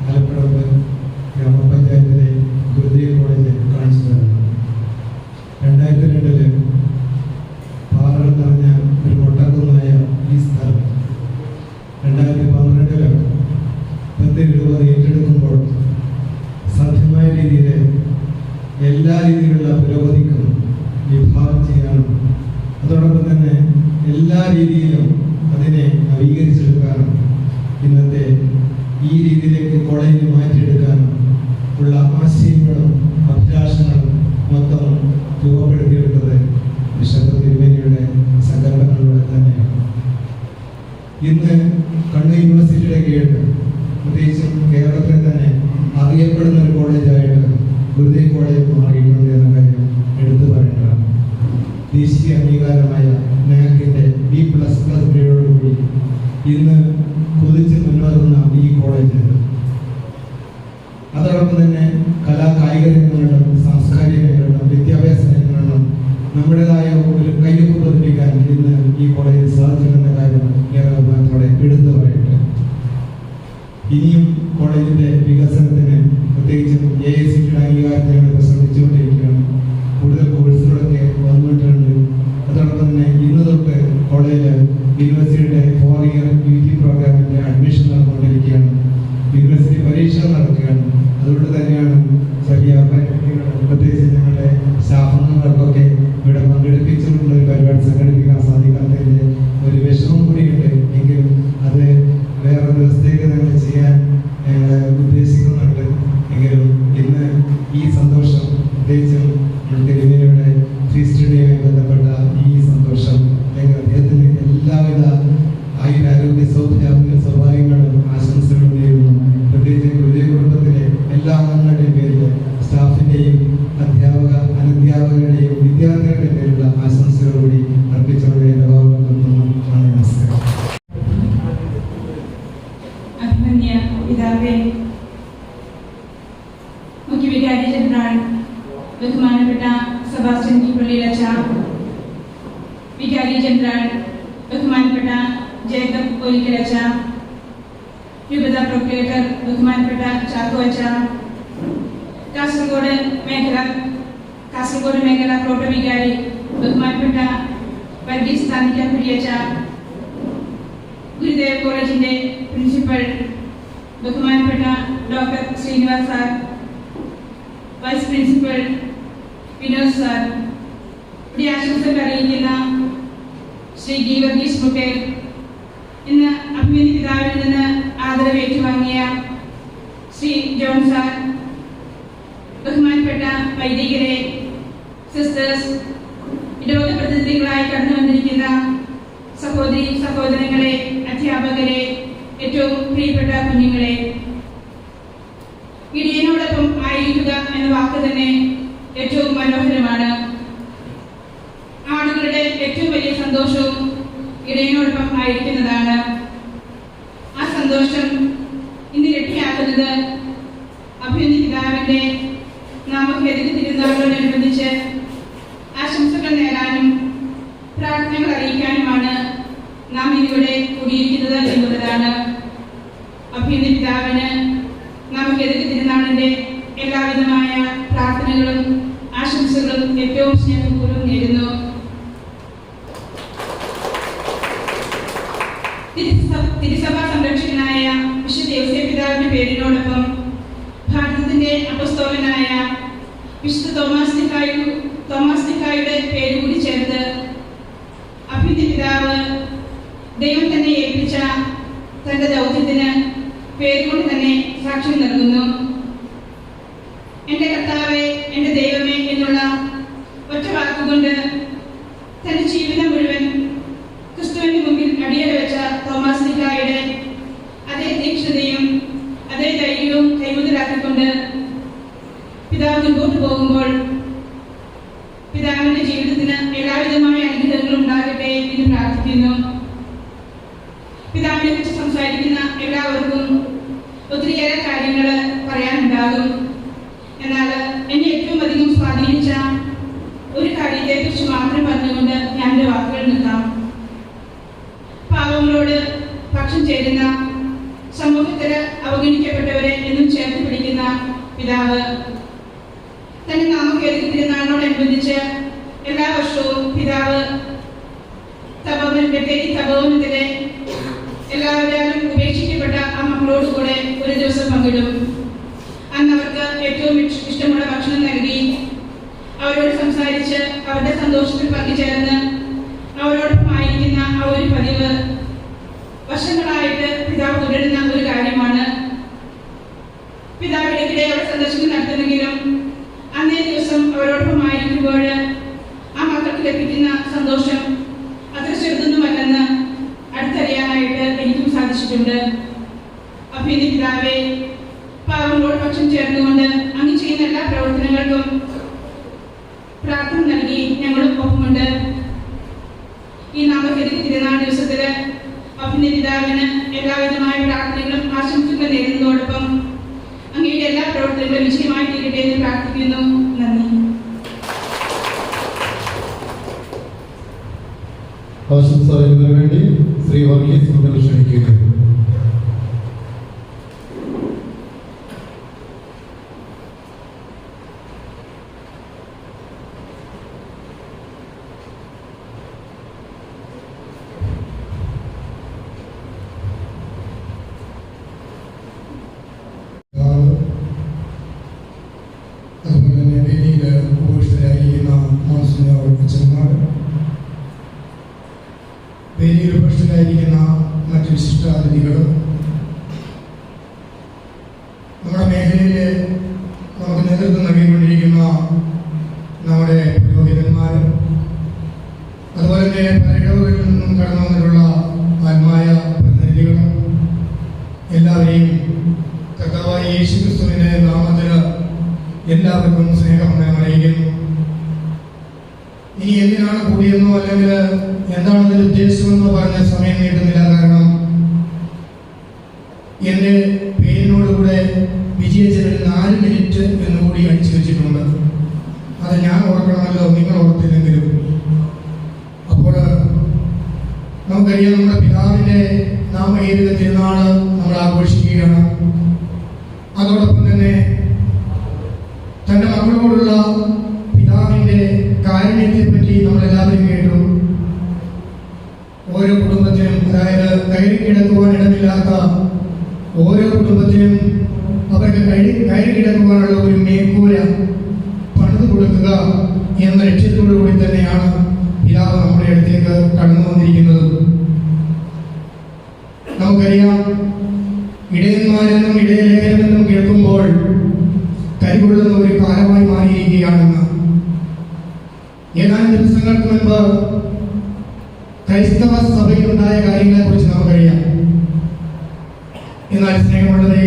ആലപ്പുഴ ഗ്രാമപഞ്ചായത്തിലെ ഗുരുദേവ് കോളേജ് കാണിച്ചു തരുന്നത്. 2002 പാറകൾ നിറഞ്ഞ ഒരു മൊട്ടക്കുന്നായ ഈ സ്ഥലം 2012 10-20 ഏറ്റെടുക്കുമ്പോൾ സാധ്യമായ രീതിയിൽ എല്ലാ രീതിയിലുള്ള പുരോഗതിക്കും വിഭാവനം ചെയ്യാനും അതോടൊപ്പം തന്നെ എല്ലാ രീതിയിലും അതിനെ നവീകരിച്ചെടുക്കാനും ഇന്നത്തെ ഈ രീതിയിലേക്ക് കോളേജിൽ മാറ്റിയെടുക്കാനും ഉള്ള ആശയങ്ങളും അഭിലാഷങ്ങളും മൊത്തം രൂപപ്പെടുത്തിയെടുത്തത് ബിഷപ്പ് തിരുമേനിയുടെ സങ്കല്പങ്ങളിലൂടെ തന്നെയാണ്. ഇന്ന് കണ്ണൂർ യൂണിവേഴ്സിറ്റിയുടെ കീഴിൽ പ്രത്യേകിച്ചും കേരളത്തിൽ തന്നെ അറിയപ്പെടുന്ന ഒരു കോളേജായിട്ട് ഗുരുദേവ് കോളേജ് മാറിയിട്ടുണ്ട് എന്ന കാര്യം എടുത്തു പറയേണ്ടതാണ്. ദേശീയ അംഗീകാരമായ നാക്കിൻ്റെ B++ ഗ്രേഡോടുകൂടി ഇന്ന് കുതിച്ച് മുന്നേറുന്ന ഈ കോളേജ് അതോടൊപ്പം തന്നെ കായിക രംഗങ്ങളിലും സാംസ്കാരിക രംഗങ്ങളിലും വിദ്യാഭ്യാസ രംഗങ്ങളിലും നമ്മുടേതായ ഒരു കയ്യൊപ്പ് പതിപ്പിക്കാൻ ഇന്ന് ഈ കോളേജിൽ സാധിച്ചിട്ടുള്ള കാര്യം ഏറെ അഭിമാനത്തോടെ എടുത്തു പറയട്ടെ. ഇനിയും കോളേജിൻ്റെ വികസനത്തിന് പ്രത്യേകിച്ചും AICTE അംഗീകാരത്തിനാണ് ഇപ്പോൾ ശ്രമിച്ചുകൊണ്ടിരിക്കുകയാണ്. കൂടുതൽ കോഴ്സുകളൊക്കെ വന്നിട്ടുണ്ട്. അതോടൊപ്പം തന്നെ ഇന്ന് തൊട്ട് കോളേജ് യൂണിവേഴ്സിറ്റിയുടെ 4 ഇയർ UG പ്രോഗ്രാമിൻ്റെ അഡ്മിഷൻ നടന്നുകൊണ്ടിരിക്കുകയാണ്. യൂണിവേഴ്സിറ്റി പരീക്ഷ നടക്കുകയാണ്. അതുകൊണ്ട് തന്നെയാണ് ചെറിയ പ്രത്യേകിച്ച് ഞങ്ങളുടെ സ്റ്റാഫംഗങ്ങൾക്കൊക്കെ ഇവിടെ പങ്കെടുപ്പിച്ചുകൊണ്ടുള്ള ഒരു പരിപാടി സംഘടിപ്പിക്കാൻ സാധിക്കാത്തതിൻ്റെ ഒരു വിഷമം കൂടിയുണ്ട്. എങ്കിലും അത് വേറെ ദിവസത്തേക്ക് ഞങ്ങൾ ചെയ്യാൻ ഉദ്ദേശിക്കുന്നുണ്ട്. എങ്കിലും ഇന്ന് ഈ സന്തോഷം പ്രത്യേകിച്ചും തിരുമേനിയുടെ ഫീസ്റ്റ് ഡേയുമായി ബന്ധപ്പെട്ട ഈ സന്തോഷം അദ്ദേഹത്തിന് എല്ലാവിധ ആയുരാരോഗ്യ സൗഭാഗ്യങ്ങളും ആശംസകളും നേരുന്നു. പ്രത്യേകിച്ച് ഗുരുദേവ് കുടുംബത്തിലെ എല്ലാ അംഗങ്ങളുടെയും പേരിൽ സ്റ്റാഫിൻ്റെയും അനധ്യാപകരുടെയും വിദ്യാർത്ഥികളുടെയും പേരിലുള്ള ആശംസകൾ കൂടി അർപ്പിച്ചുകൊണ്ട് എൻ്റെ ഭാഗം നിർത്തുന്നു. നമസ്കാരം. അഭിമന്യ പിതാവേ, മുഖ്യവികാരി ജനറൽ ബഹുമാനപ്പെട്ട സെബാസ്റ്റ്യൻ കീപ്പള്ളിയിലച്ച, വികാരി ജനറൽ ബഹുമാനപ്പെട്ട ജേക്കബ് ഒലിക്കലച്ച, രൂപത പ്രൊക്ലേറ്റർ ബഹുമാനപ്പെട്ട ചാക്കോ അച്ച, കാസർഗോഡ് മേഖല കാസർഗോഡ് മേഖല പ്രോട്ടോ വികാരി ബഹുമാനപ്പെട്ട വർഗീസ് താന്നിക്കാപ്പുഴിയച്ച, ഗുരുദേവ് കോളേജിന്റെ പ്രിൻസിപ്പൽ ബഹുമാനപ്പെട്ട doctor Srinivas sir, vice principal Vinod sir, ഇവിടെ ആശംസകൾ അറിയിക്കുന്ന ശ്രീ ഡി വർഗീസ് മുട്ടേൽ, ഇന്ന് അഭിമന്യ പിതാവിൽ നിന്ന് ആദരവ് ഏറ്റുവാങ്ങിയ ശ്രീ ജോൺ സാർ, ബഹുമാനപ്പെട്ട വൈദികരെ, സിസ്റ്റേഴ്സ്, ഇടവക പ്രതിനിധികളായി കടന്നു വന്നിരിക്കുന്ന സഹോദരി സഹോദരങ്ങളെ, അധ്യാപകരെ, ഏറ്റവും പ്രിയപ്പെട്ട കുഞ്ഞുങ്ങളെ, ഇടിയനോടൊപ്പം ആയിരിക്കുക എന്ന വാക്ക് തന്നെ ഏറ്റവും മനോഹരമാണ്. ആളുകളുടെ ഏറ്റവും വലിയ സന്തോഷവും ഇടയനോടൊപ്പം ആയിരിക്കുന്നതാണ്. ആ സന്തോഷം ഇന്ന് ഇരട്ടിയാക്കുന്നത് അഭിമന്യ പിതാവിന്റെ നാമഭേദഗതി തിരുനാളിനോടനുബന്ധിച്ച് ആശംസകൾ നേടാനും പ്രാർത്ഥനകൾ അറിയിക്കാനുമാണ് നാം ഇന്നിവിടെ കൂടിയിരിക്കുന്നത് എന്നുള്ളതാണ്. അഭിമന്യ പിതാവിന് നാമഭേദഗതി തിരുനാളിന്റെ എല്ലാവിധമായ പ്രാർത്ഥനകളും ആശംസകളും ഏറ്റവും സ്നേഹപൂർവ്വം നേരുന്നു. തിരുസഭാ സംരക്ഷകനായ വിശുദ്ധ യോസേപ്പ് പിതാവിന്റെ പേരിനോടൊപ്പം ഭാരതത്തിന്റെ അപ്പസ്തോലനായ വിശുദ്ധ തോമാസ് നിക്കായുടെ പേര് കൂടി ചേർത്ത് അഭിമന്യ പിതാവ് ദൈവം തന്നെ ഏൽപ്പിച്ച തന്റെ ദൗത്യത്തിന് പേരുകൊണ്ട് തന്നെ സാക്ഷ്യം നൽകുന്നു. എന്റെ കർത്താവേ, എന്റെ ദൈവമേ എന്നുള്ള ഒറ്റ വാക്കുകൊണ്ട് തന്റെ ജീവിതം മുഴുവൻ ക്രിസ്തുവിന്റെ മുമ്പിൽ അടിയറ വെച്ച തോമാസ് നിക്കായുടെ അതേ തീക്ഷ്ണതയും അതേ ധൈര്യവും കൈമുതലാക്കിക്കൊണ്ട് പിതാവ് മുൻപോട്ട് പോകുമ്പോൾ പിതാവിന്റെ ജീവിതത്തിന് എല്ലാവിധമായ അനുഗ്രഹങ്ങളും ഉണ്ടാകട്ടെ എന്ന് പ്രാർത്ഥിക്കുന്നു. പിതാവിനെ കുറിച്ച് സംസാരിക്കുന്ന എല്ലാവർക്കും ഒത്തിരിയേറെ കാര്യങ്ങൾ പറയാനുണ്ടാകും. എന്നാൽ എന്നെ ഏറ്റവും അധികം സ്വാധീനിച്ച ഒരു കാര്യത്തെ കുറിച്ച് മാത്രം പറഞ്ഞുകൊണ്ട് ഞാൻ എൻ്റെ വാക്കുകൾ നിർത്താം. പാവങ്ങളോട് പക്ഷം ചേരുന്ന, സമൂഹത്തിൽ അവഗണിക്കപ്പെട്ടവരെ എന്നും ചേർത്ത് പിടിക്കുന്ന പിതാവ് തന്റെ നാമഭേദഗതി തിരുനാളിനോടനുബന്ധിച്ച് എല്ലാ വർഷവും പിതാവ് തപോവനത്തിലെ എല്ലാവരും ഉപേക്ഷിക്കപ്പെട്ട ആ മക്കളോട് കൂടെ ഒരു ദിവസം പങ്കിടും. അന്ന് അവർക്ക് ഏറ്റവും ഇഷ്ടമുള്ള ഭക്ഷണം നൽകി അവരോട് സംസാരിച്ച് അവരുടെ സന്തോഷത്തിൽ പങ്കുചേർന്ന് അവരോടൊപ്പം ആയിരിക്കുന്ന ആ ഒരു പതിവ് വർഷങ്ങളായിട്ട് പിതാവ് തുടരുന്ന ഒരു കാര്യമാണ്. പിതാവ് ഇടയ്ക്കിടെ അവിടെ സന്ദർശനം നടത്തുന്നെങ്കിലും അന്നേ ദിവസം അവരോടൊപ്പം ആയിരിക്കുമ്പോൾ ആ മക്കൾക്ക് ലഭിക്കുന്ന സന്തോഷം അത്ര ചെറുതൊന്നുമല്ലെന്ന് അടുത്തറിയാനായിട്ട് എനിക്കും സാധിച്ചിട്ടുണ്ട്. അഭിമന്യ പിതാവേ, പാവങ്ങളോട് പക്ഷം ചേർന്നുകൊണ്ട് അങ്ങ് ചെയ്യുന്ന എല്ലാ പ്രവർത്തനങ്ങൾക്കും പ്രാർത്ഥന നൽകി ഞങ്ങളും ഒപ്പമുണ്ട്. ഈ നാമഭേദഗതി തിരുനാൾ ദിവസത്തില് അഭിമന്യ പിതാവിന് എല്ലാവിധമായ പ്രാർത്ഥനകളും ആശംസകളും നേരുന്നതോടൊപ്പം അങ്ങയുടെ എല്ലാ പ്രവർത്തനങ്ങളും വിജയമായി തീരട്ടെ എന്ന് പ്രാർത്ഥിക്കുന്നു. നന്ദി. ആശംസ നൽകുന്നതിന് വേണ്ടി ശ്രീ വർഗീസ് മുതൽ ക്ഷണിക്കുന്നു. അതുപോലെ തന്നെ വേദിയിൽ ഉപവിഷ്ടരായിരിക്കുന്ന മോൺസിഞ്ഞോർ അച്ഛന്മാർ, വേദിയിൽ ഉപവിഷ്ടരായിരിക്കുന്ന മറ്റ് വിശിഷ്ടാതിഥികൾ, നമ്മുടെ മേഖലയിൽ നമുക്ക് നേതൃത്വം നൽകിക്കൊണ്ടിരിക്കുന്ന നമ്മുടെ പുരോഹിതന്മാർ, അതുപോലെ തന്നെ പല ഇടവുകളിൽ നിന്നും കടന്നു വന്നിട്ടുള്ള ആത്മായ പ്രതിനിധികൾ, എല്ലാവരെയും കർത്താവായ യേശുക്രിസ്തുവിന്റെ നാമത്തിൽ എല്ലാവർക്കും സ്നേഹം അറിയിക്കുന്നു. ഇനി എന്തിനാണ് കൂടിയെന്നോ അല്ലെങ്കിൽ എന്താണ് അതിന്റെ ഉദ്ദേശമെന്നോ പറഞ്ഞ സമയം നീട്ടുന്നില്ല. കാരണം എന്റെ പേരിനോടുകൂടെ വിജയചരൽ 4 മിനിറ്റ് എന്നുകൂടി അടിച്ചു വെച്ചിട്ടുണ്ട്. അത് ഞാൻ ഓർക്കണമല്ലോ, നിങ്ങൾ ഓർത്തില്ലെങ്കിലും. അപ്പോൾ നമുക്കറിയാം, നമ്മുടെ പിതാവിന്റെ നാമഭേദഗതി തിരുനാള് നമ്മൾ ആഘോഷിക്കുകയാണ്. അതോടൊപ്പം തന്നെ തന്റെ മക്കളോടുള്ള പിതാവിന്റെ കുടുംബത്തിനും അവർക്ക് കയറി കിടക്കുവാനുള്ള ഒരു മേൽക്കൂര പണിത് കൊടുക്കുക എന്ന ലക്ഷ്യത്തോടു കൂടി തന്നെയാണ് പിതാവ് നമ്മുടെ അടുത്തേക്ക് കടന്നു വന്നിരിക്കുന്നത്. നമുക്കറിയാം, ഇടയന്മാരെന്നും ഇടയലേഖനെന്നും കേൾക്കുമ്പോൾ കരികൊള്ളുന്ന ഒരു കാലമായി മാറിയിരിക്കുകയാണെന്ന്. ഏതാനും ദിവസങ്ങൾക്ക് മുൻപ് ക്രൈസ്തവ സഭയിലുണ്ടായ കാര്യങ്ങളെ കുറിച്ച് നമുക്കറിയാം. എന്നാൽ സ്നേഹമുള്ളവരെ,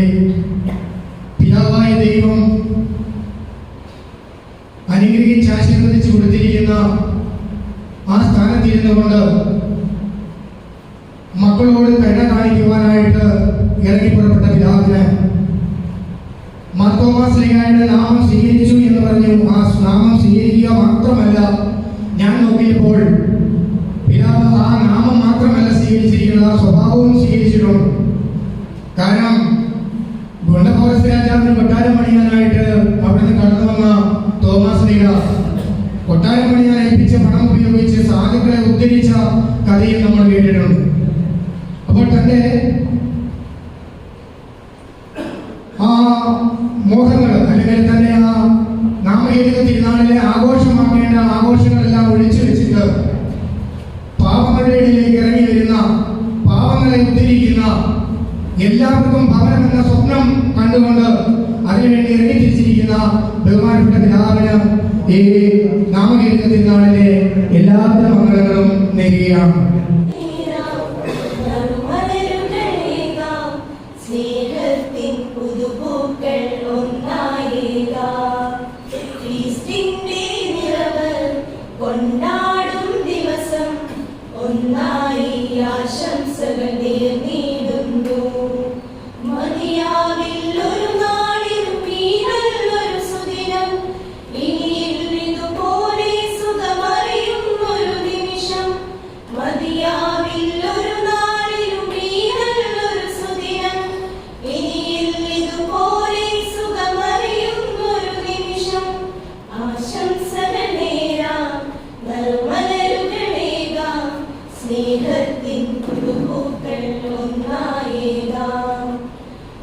പിതാവായ ദൈവം അനുഗ്രഹിച്ച് ആശീർവദിച്ചു കൊടുത്തിരിക്കുന്ന ആ സ്ഥാനത്തിരുന്നു കൊണ്ട് മക്കളോട് കരുണ കാണിക്കുവാനായിട്ട് ഇറങ്ങി പുറപ്പെട്ട പിതാവിന് മാർത്തോമാ ശ്ലീഹായുടെ നാമം സ്വീകരിച്ചു എന്ന് പറഞ്ഞു. ആ നാമം സ്വീകരിക്കുക മാത്രമല്ല, ഞാൻ നോക്കിയപ്പോൾ പിതാവ് ആ നാമം മാത്രമല്ല സ്വീകരിച്ചിരിക്കുന്നത്, ആ സ്വഭാവവും സ്വീകരിച്ചിട്ടുണ്ട്. കാരണം ഗുണ്ടഫോറസ് രാജാവിന് കൊട്ടാരം പണിയാനായിട്ട് അവിടുന്ന് കടന്നു വന്ന തോമാസ് ശ്ലീഹ കൊട്ടാരം പണിയാൻ ഏൽപ്പിച്ച പണം ഉപയോഗിച്ച് സാധുക്കളെ ഉദ്ധരിച്ച കഥയും നമ്മൾ കേട്ടിട്ടുണ്ട്. അപ്പോൾ തന്റെ ആ മോഹങ്ങൾ അല്ലെങ്കിൽ തന്നെ ആ നാമകേതിക തിരുനാളിലെ ആഘോഷമാക്കേണ്ട ആഘോഷങ്ങളെല്ലാം ഒഴിച്ചു വെച്ചിട്ട് പാവങ്ങളുടെ ഇടയിലേക്ക് ഇറങ്ങി വരുന്ന, പാവങ്ങളെ ഉദ്ധരിക്കുന്ന, എല്ലാവർക്കും ഭവനം എന്ന സ്വപ്നം കണ്ടുകൊണ്ട് അതിനുവേണ്ടി ഇറങ്ങിത്തിരിച്ചിരിക്കുന്ന ബഹുമാനപ്പെട്ട പിതാവിന് ഈ നാമകേതിക തിരുനാളിലെ എല്ലാവിധ മംഗളങ്ങളും നേരുകയാണ്. കൊണ്ടാടും ദിവസം ഒന്നായി ആശംസകൾ നേർന്നിടുന്നു. മതിയാവില്ലൊരു നാളിലും ഈ നല്ലൊരു സുദിനം, ഇനിയിൽ ഇതുപോലെ സുഖമറിയും ഒരു നിമിഷം. മതിയാവില്ലൊരു നാളിലും ഈ നല്ലൊരു സുദിനം, ഇനിയിൽ ഇതുപോലെ സുഖമറിയും ഒരു നിമിഷം. ആശംസകൾ നേരാം, നറുമലരുകളേകാം, സ്നേഹത്തിൻ പുതുപൂക്കൾ ഒന്നായേകാം.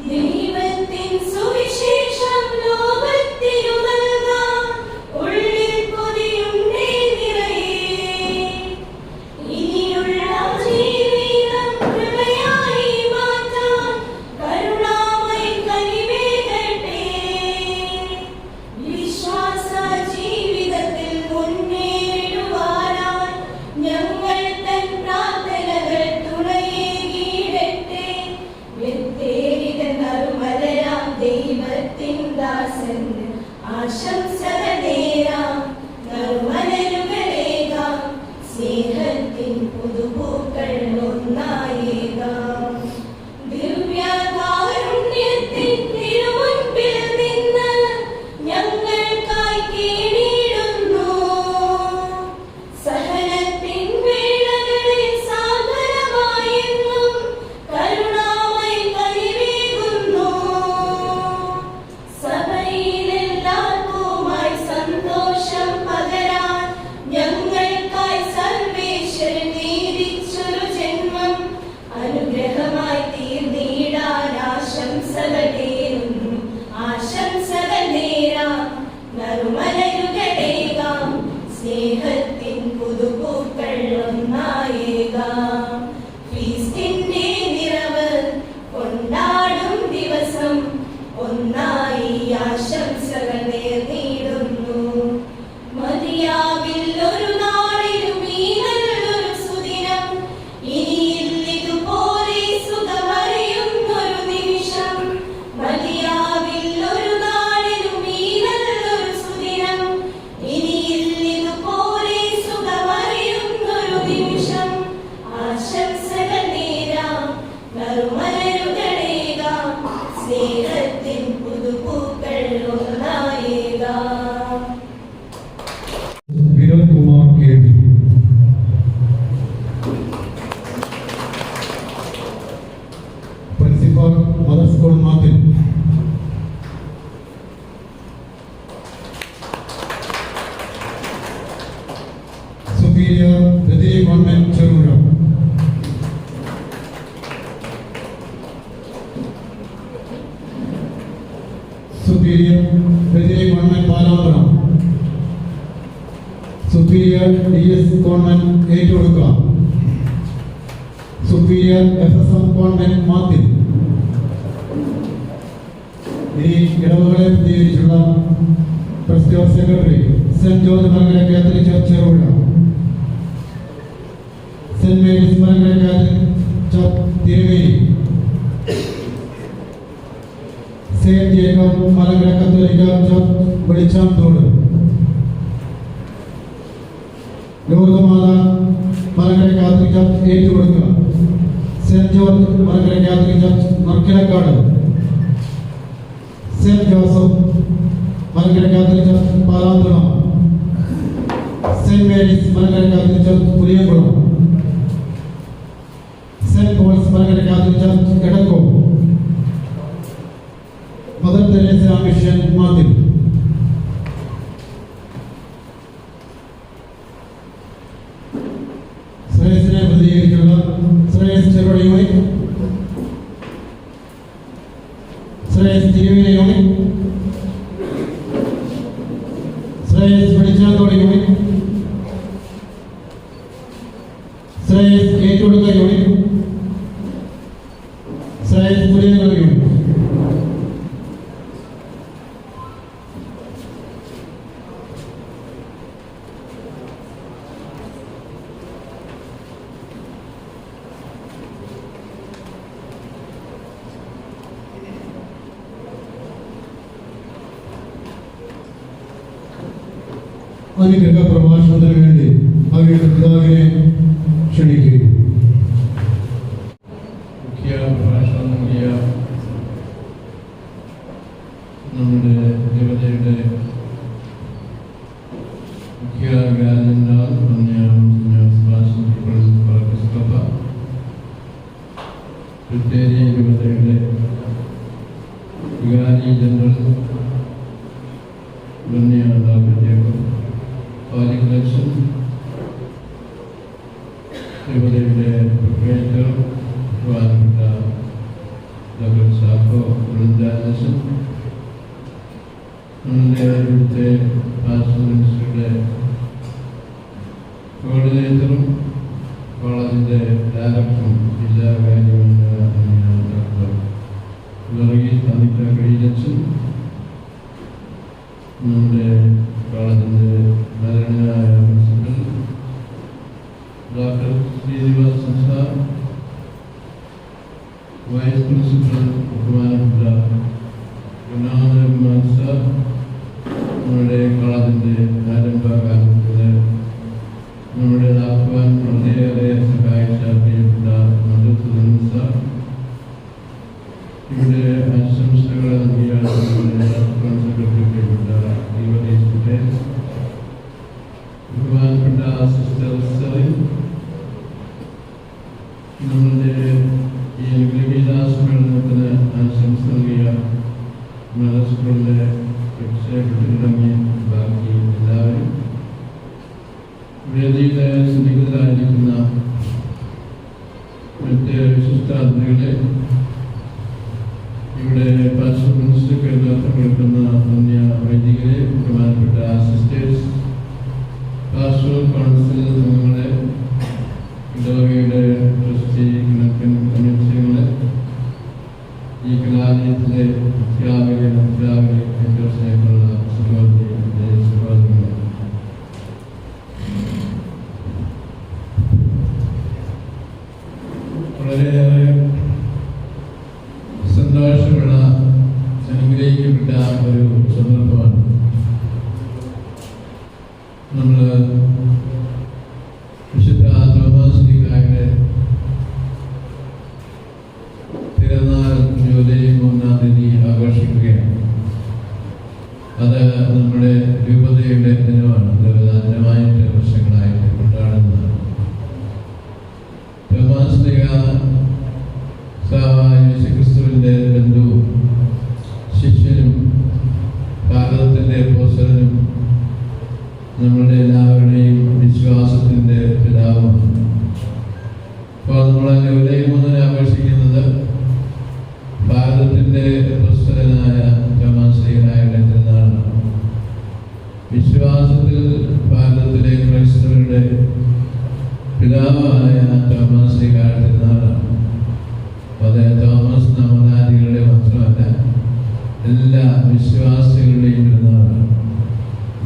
ദൈവത്തിൻ സുവിശേഷം ലോകത്തിനു നൽകാം, ഉള്ളിൽ കൊതിയുണ്ടേ നിറയെ. ഇനിയുള്ള ജീവിതം കൃപയായി മാറ്റാൻ കരുണാമയ കനിവേകട്ടെ. വിശ്വാസ ജീവിതത്തിൽ മുന്നേറുവാനായി ഞങ്ങൾ തൻ പ്രാർത്ഥനകൾ തുണയേകിയിടട്ടെ. വ്യക്തേരിത നറുമലരാം ദൈവത്തിൻ ദാസന് ആശംസകൾ നേരാം, നറുമലരുകളേകാം, സ്നേഹത്തിൻ പുതുപൂക്കൾ ഒന്നായേകാം. ദിവ്യകാരുണ്യത്തിൻ തിരുമുൻപിൽ നിന്ന് ഞങ്ങൾക്കായി കീഴിടുന്നു. സഹനത്തിൻ വേളകളിൽ സാന്ത്വനമായെന്നും കരുണാമയ കനിവേകുന്നു. സഭയിലെല്ലാവർക്കുമായി സന്തോഷം പകരാൻ ഞങ്ങൾക്കായി സർവേശ്വരൻ നീതിച്ചൊരു ജന്മം അനുഗ്രഹമായി തീർന്നിടാൻ ആശംസകൾ നേരുന്നു. ആശംസകൾ നേരാം, നറുമലരുകളേകാം, സ്നേഹത്തിൻ പുതുപൂക്കൾ ഒന്നായേകാം. ഫീസ്റ്റിന്റെ നിറവ് കൊണ്ടാടും ദിവസം ഒന്നായി ആശംസകൾ നേർന്നിടുന്നു. മതിയാവില്ലൊരു നാളിലും ഈ നല്ലൊരു സുദിനം, ഇനിയിൽ ഇതുപോലെ സുഖമറിയുന്നൊരു നിമിഷം. മതിയാവില്ലൊരു നാളിലും ഈ നല്ലൊരു സുദിനം, ഇനിയിൽ ഇതുപോലെ സുഖമറിയുന്നൊരു നിമിഷം. ആശംസകൾ നേരാം, നറുമലരുകളേകാം, സ്നേഹത്തിൻ പുതുപൂക്കൾ ഒന്നായേകാം. Vinod Kumar K V. Principal mother school Mathil. Superior ബദരി ഗവൺമെന്റ് ചെറുപുഴ. സുപ്പീരിയർ ബദിരി government Palanthadam, superior DS government ഏറ്റുകൊടുക്കുക, സുപ്പീരിയർ FSM ഗവൺമെന്റ് മാത്തിൽ. ഇനി ഇടവകളെ പ്രതികരിച്ചുള്ള president secretary Saint George Malankara Catholic church Cherupuzha, Saint Mary's Malankara Catholic church Thiruveli, Saint Jacob Malankara കത്തോലിക്ക ചർച്ച് വെളിച്ചാംതോട്, ലോകമാത മലങ്കര കാത്തലിക് ചർച്ച് ഏറ്റുകൊടുക്കുക, Saint George Malankara Catholic church Markilakkad, Saint Joseph Malankara Catholic church പാലാന്തളം, saint Mary's Malankara Catholic church Puliyamkulam, Saint Paul's Malankara Catholic church Edakkom, Mother Teresa mission Mathil. ശ്രേയസിനെ പ്രതികരിച്ചുള്ള Shreyas Cherupuzha unit, Shreyas Thiruveli unit, Shreyas Velichanthode unit, Shreyas ഏറ്റുകൊടുക്ക unit, Shreyas Puliyamkulam unit. അനുഗ്രഹ പ്രഭാഷണത്തിന് വേണ്ടി അവയുടെ പിതാവിനെ ക്ഷണിക്കുകയും മുഖ്യ പ്രഭാഷണം നൽകിയ നമ്മുടെ ദേവതയുടെ മുഖ്യ ഗാനന്ദാൽ ദേവതയുടെ വികാരി ജനറൽ പാലിക്കലക്ഷൻ, ദേവതയുടെ പ്രൊപ്പറേറ്റർ ബഹുമാനപ്പെട്ട ഡോക്ടർ സാഫോ വൃന്ദാനസൻ, നമ്മുടെ ഇവിടുത്തെ പാസ്റ്റർ മിനിസ്റ്ററുടെ കോർഡിനേറ്ററും കോളേജിൻ്റെ ഡയറക്ടറും ജില്ലാ കാര്യമായ ഡോക്ടർ വർഗീസ് അമിത കഴിയച്ചൻ, നമ്മുടെ കോളേജിൻ്റെ ആദരണീയനായ principal doctor Srinivasan sir, vice principal ബഹുമാനപ്പെട്ട ഗുണാനന്ദകുമാർ സാർ, നമ്മുടെ കോളേജിൻ്റെ ആരംഭകാലത്തിൽ നമ്മുടെ ആഹ്വാൻ വളരെയേറെ സഹായിച്ച പ്രിയപ്പെട്ട മധുസൂദൻ സാർ, ഇവിടെ ആശംസകൾ നൽകിയ സെക്രട്ടറി പ്രിയപ്പെട്ട ബഹുമാനപ്പെട്ട സിസ്റ്റർ സെറിൻ, നമ്മളുടെ ഈ അനുഗ്രഹീത സമ്മേളനത്തിന് ആശംസ നൽകിയ സ്കൂളിലെ രക്ഷപ്പെട്ടു ബാക്കി എല്ലാവരും, വേദിയിലെ സന്നിഹിതരായിരിക്കുന്ന മറ്റ് വിശിഷ്ടാതിഥികളെ, ഇവിടെ പാസ്റ്റർ മിനിസ്റ്റർക്ക് നേതൃത്വം കൊടുക്കുന്ന അന്യ വൈദികരെ, ബഹുമാനപ്പെട്ട സിസ്റ്റേഴ്സ്, പാസ്റ്ററൽ കൗൺസിൽ അംഗങ്ങളെ, ഇടവകയുടെ ട്രസ്റ്റി കമ്മിറ്റികളെ, ഈ കലാലയത്തിലെ അധ്യാപകരെ ഏറ്റവും സ്നേഹമുള്ള സഹോദരികളെ, വളരെയേറെ സന്തോഷമുള്ള അനുഗ്രഹിക്കപ്പെട്ട ഒരു സന്ദർഭമാണ്. നമ്മൾ വിശുദ്ധ തോമസ് ലീഗായുടെ തിരുനാൾ ജൂലൈ 3-ാം തീയതി ആഘോഷിക്കുകയാണ്. അത് നമ്മുടെ രൂപതയുടെ ദിനമാണ്. ദിനമായിട്ട് വർഷങ്ങളായിട്ട് കൊണ്ടാടുന്നതാണ്. തോമസ് ലീഗ യേശുക്രിസ്തുവിൻ്റെ ബന്ധുവും ശിഷ്യനും ഭാരതത്തിൻ്റെ അപ്പോസ്തലനും നമ്മളുടെ എല്ലാവരുടെയും വിശ്വാസത്തിൻ്റെ പിതാവുമാണ്. അപ്പോൾ നമ്മൾ ജൂലൈ 3-ന് ആഘോഷിക്കുന്നത് ഭാരതത്തിൻ്റെ അപ്പോസ്തലനായ തോമസ് ലീഗ പിതാവായ തോമസ് ലീഗയുടെ തിരുനാളാണ്. അത് തോമസ് നവനാദികളുടെ മാത്രമല്ല, എല്ലാ വിശ്വാസികളുടെയും തിരുനാളാണ്.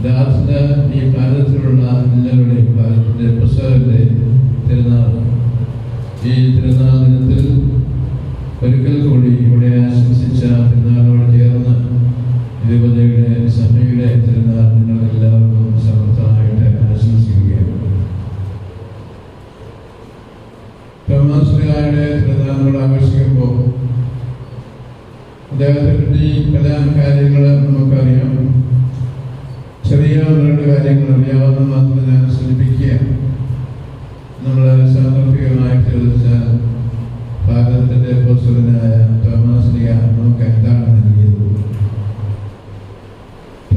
യഥാർത്ഥ ഈ ഭാരതത്തിലുള്ള എല്ലാവരുടെയും, ഭാരതത്തിൻ്റെ പ്രസവന്റെ തിരുനാളാണ്. ഈ തിരുനാൾ ദിനത്തിൽ ഒരിക്കൽ കൂടി ഇവിടെ ആശംസിച്ച തിരുനാളോട് ചേർന്ന് രൂപതയുടെ സഭയുടെ തിരുനാൾ നിങ്ങൾ എല്ലാവർക്കും സമർത്ഥമായിട്ട് ആശംസിക്കുകയാണ്. തോമസ് ലീഗയുടെ തിരുനാൾ നമ്മൾ ആഘോഷിക്കുമ്പോൾ അദ്ദേഹത്തെ പറ്റി പല കാര്യങ്ങൾ നമുക്കറിയാം. ചെറിയ രണ്ട് കാര്യങ്ങൾ അറിയാവുന്ന മാത്രം ഞാൻ സൂചിപ്പിക്കുക. നമ്മൾ സാന്ദർഭികമായി ചോദിച്ചാൽ ഭാരതത്തിൻ്റെ അപ്പോസ്തലനായ തോമസ് ലീഗ നമുക്ക് എന്താണ് നൽകിയത്?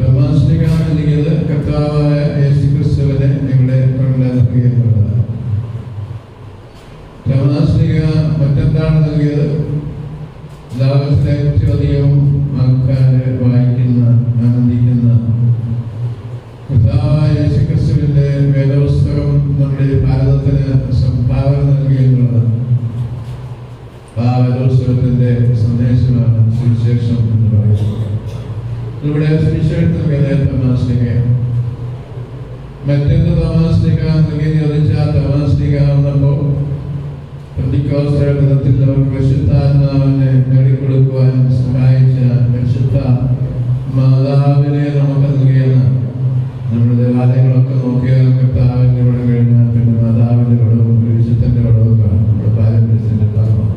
തോമസ് ലീഗ നൽകിയത് കർത്താവായ യേശുക്രിസ്തുവിനെ ഇവിടെ കൊണ്ട് നൽകിയെന്നുള്ളതാണ്. തോമസ് ലീഗ മറ്റെന്താണ് നൽകിയത്? ലോകത്തിലെ ഏറ്റവും അധികം ആൾക്കാർ വായിക്കുന്ന, ആനന്ദിക്കുന്ന കർത്താവായ യേശുക്രിസ്തുവിന്റെ വേദപുസ്തകം നമ്മുടെ ഭാരതത്തിന് സംഭാവന നൽകിയെന്നുള്ളതാണ്. ആ വേദപുസ്തകത്തിന്റെ സന്ദേശമാണ് സുവിശേഷം എന്ന് പറയുന്നത്. ഇവിടെ സുവിശേഷം നൽകിയത് തോമസ് ലീഗയാണ്. മറ്റൊന്ന് തോമസ് ലീഗ നൽകിയെന്ന് ചോദിച്ചാൽ, തോമസ് ലീഗ വന്നപ്പോൾ പെന്തക്കോസ്ത് ദിനത്തിൽ അവർക്ക് പരിശുദ്ധാത്മാവിനെ നേടിക്കൊടുക്കുവാൻ സഹായിച്ച പരിശുദ്ധ മാതാവിനെ നമുക്ക് നൽകിയെന്നാണ്. നമ്മുടെ ദേവാലയങ്ങളൊക്കെ നോക്കിയാൽ കർത്താവിൻ്റെ പടം കഴിഞ്ഞാൽ പിന്നെ മാതാവിൻ്റെ പടവും വിശുദ്ധൻ്റെ പടവും കാണും. നമ്മുടെ പാരമ്പര്യത്തിൻ്റെ ഭാഗമാണ്.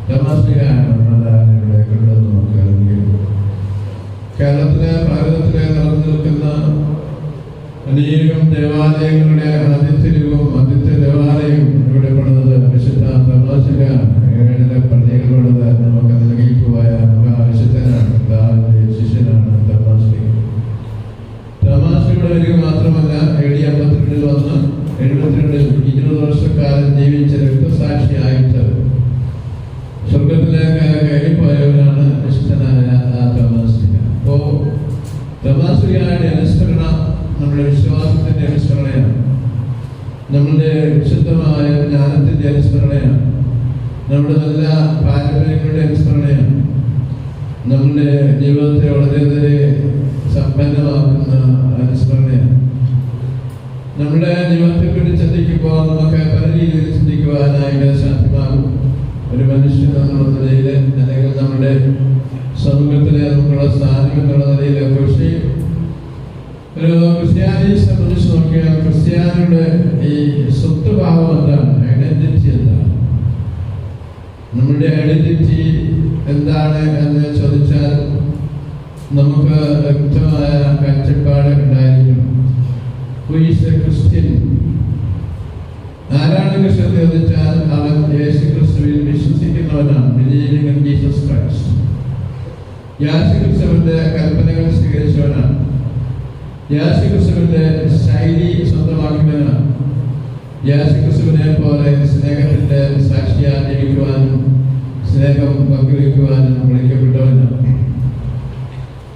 തോമസ് ലീഗയാണ് മാതാവിനെ ഇവിടെ കണ്ടെന്ന് നോക്കുകയാണെങ്കിൽ കേരളത്തിലെ, ഭാരതത്തിലെ നടന്നു നിൽക്കുന്ന അനേകം ദേവാലയങ്ങളുടെ ആദ്യത്തെ രൂപം, ആദ്യത്തെ ദേവാലയം ഇവിടെ പണിതത് വിശുദ്ധ തോമസ് ലീഗയാണ്. 7 പള്ളികൾ പണിത് നമുക്ക് നൽകിപ്പോയ മഹാവിശുദ്ധനാണ്, കർത്താവിൻ്റെ ശിഷ്യനാണ് തോമസ് ലീഗ. തോമസ് ഇവിടെ വരിക മാത്രമല്ല, AD 52 വന്ന് 72 20 വർഷക്കാലം ജീവിച്ച രക്തസാക്ഷിയായിട്ട് സ്വർഗത്തിലേക്ക് കയറിപ്പോയവനാണ് വിശുദ്ധനായ തോമസ് ലീഗ. അപ്പോൾ തോമസ് ലീഗയുടെ അനുസ്മരണ നമ്മുടെ വിശ്വാസത്തിന്റെ അനുസ്മരണയാണ്, നമ്മളുടെ വിശുദ്ധമായ ജ്ഞാനത്തിന്റെ അനുസ്മരണയാണ്, നമ്മുടെ നല്ല പാരമ്പര്യങ്ങളുടെ അനുസ്മരണയാണ്, നമ്മുടെ ജീവിതത്തെ വളരെയേറെ സമ്പന്നമാക്കുന്ന അനുസ്മരണയാണ്. നമ്മുടെ ജീവിതത്തെപ്പറ്റി ചിന്തിക്കുമ്പോൾ നമുക്ക് പല രീതിയിൽ ചിന്തിക്കുവാനായിട്ട് സാധ്യമാകും. ഒരു മനുഷ്യൻ എന്നുള്ള നിലയിൽ, അല്ലെങ്കിൽ നമ്മുടെ സമൂഹത്തിലെ നമുക്കുള്ള സ്ഥാനം എന്നുള്ള നിലയിലൊക്കെ. പക്ഷേ ഒരു ക്രിസ്ത്യാനിയെ സംബന്ധിച്ച് നോക്കിയാൽ ക്രിസ്ത്യാനിയുടെ ഈ സ്വത്വഭാവം എന്താണ്? ഐഡന്റിറ്റി എന്താണ്? നമ്മുടെ ഐഡന്റിറ്റി എന്താണ് എന്ന് ചോദിച്ചാൽ നമുക്ക് വ്യക്തമായ കാഴ്ചപ്പാട് ഉണ്ടായിരിക്കണം. Who is a Christian? ആരാണ് ക്രിസ്ത്യൻ എന്ന് ചോദിച്ചാൽ അവൻ യേശു ക്രിസ്തുവിൽ വിശ്വസിക്കുന്നവനാണ്. Believing in Jesus Christ. യേശുക്രിസ്തുവിന്റെ കൽപ്പനകൾ സ്വീകരിച്ചവനാണ്. യേശുക്രിസ്തുവിന്റെ ശൈലി സ്വന്തമാക്കിയവനാണ്. യേശുക്രിസ്തുവിനെ പോലെ സ്നേഹത്തിന്റെ സാക്ഷിയായി ജീവിക്കുവാനും സ്നേഹം പങ്കുവയ്ക്കുവാനും വിളിക്കപ്പെട്ടവനാണ്.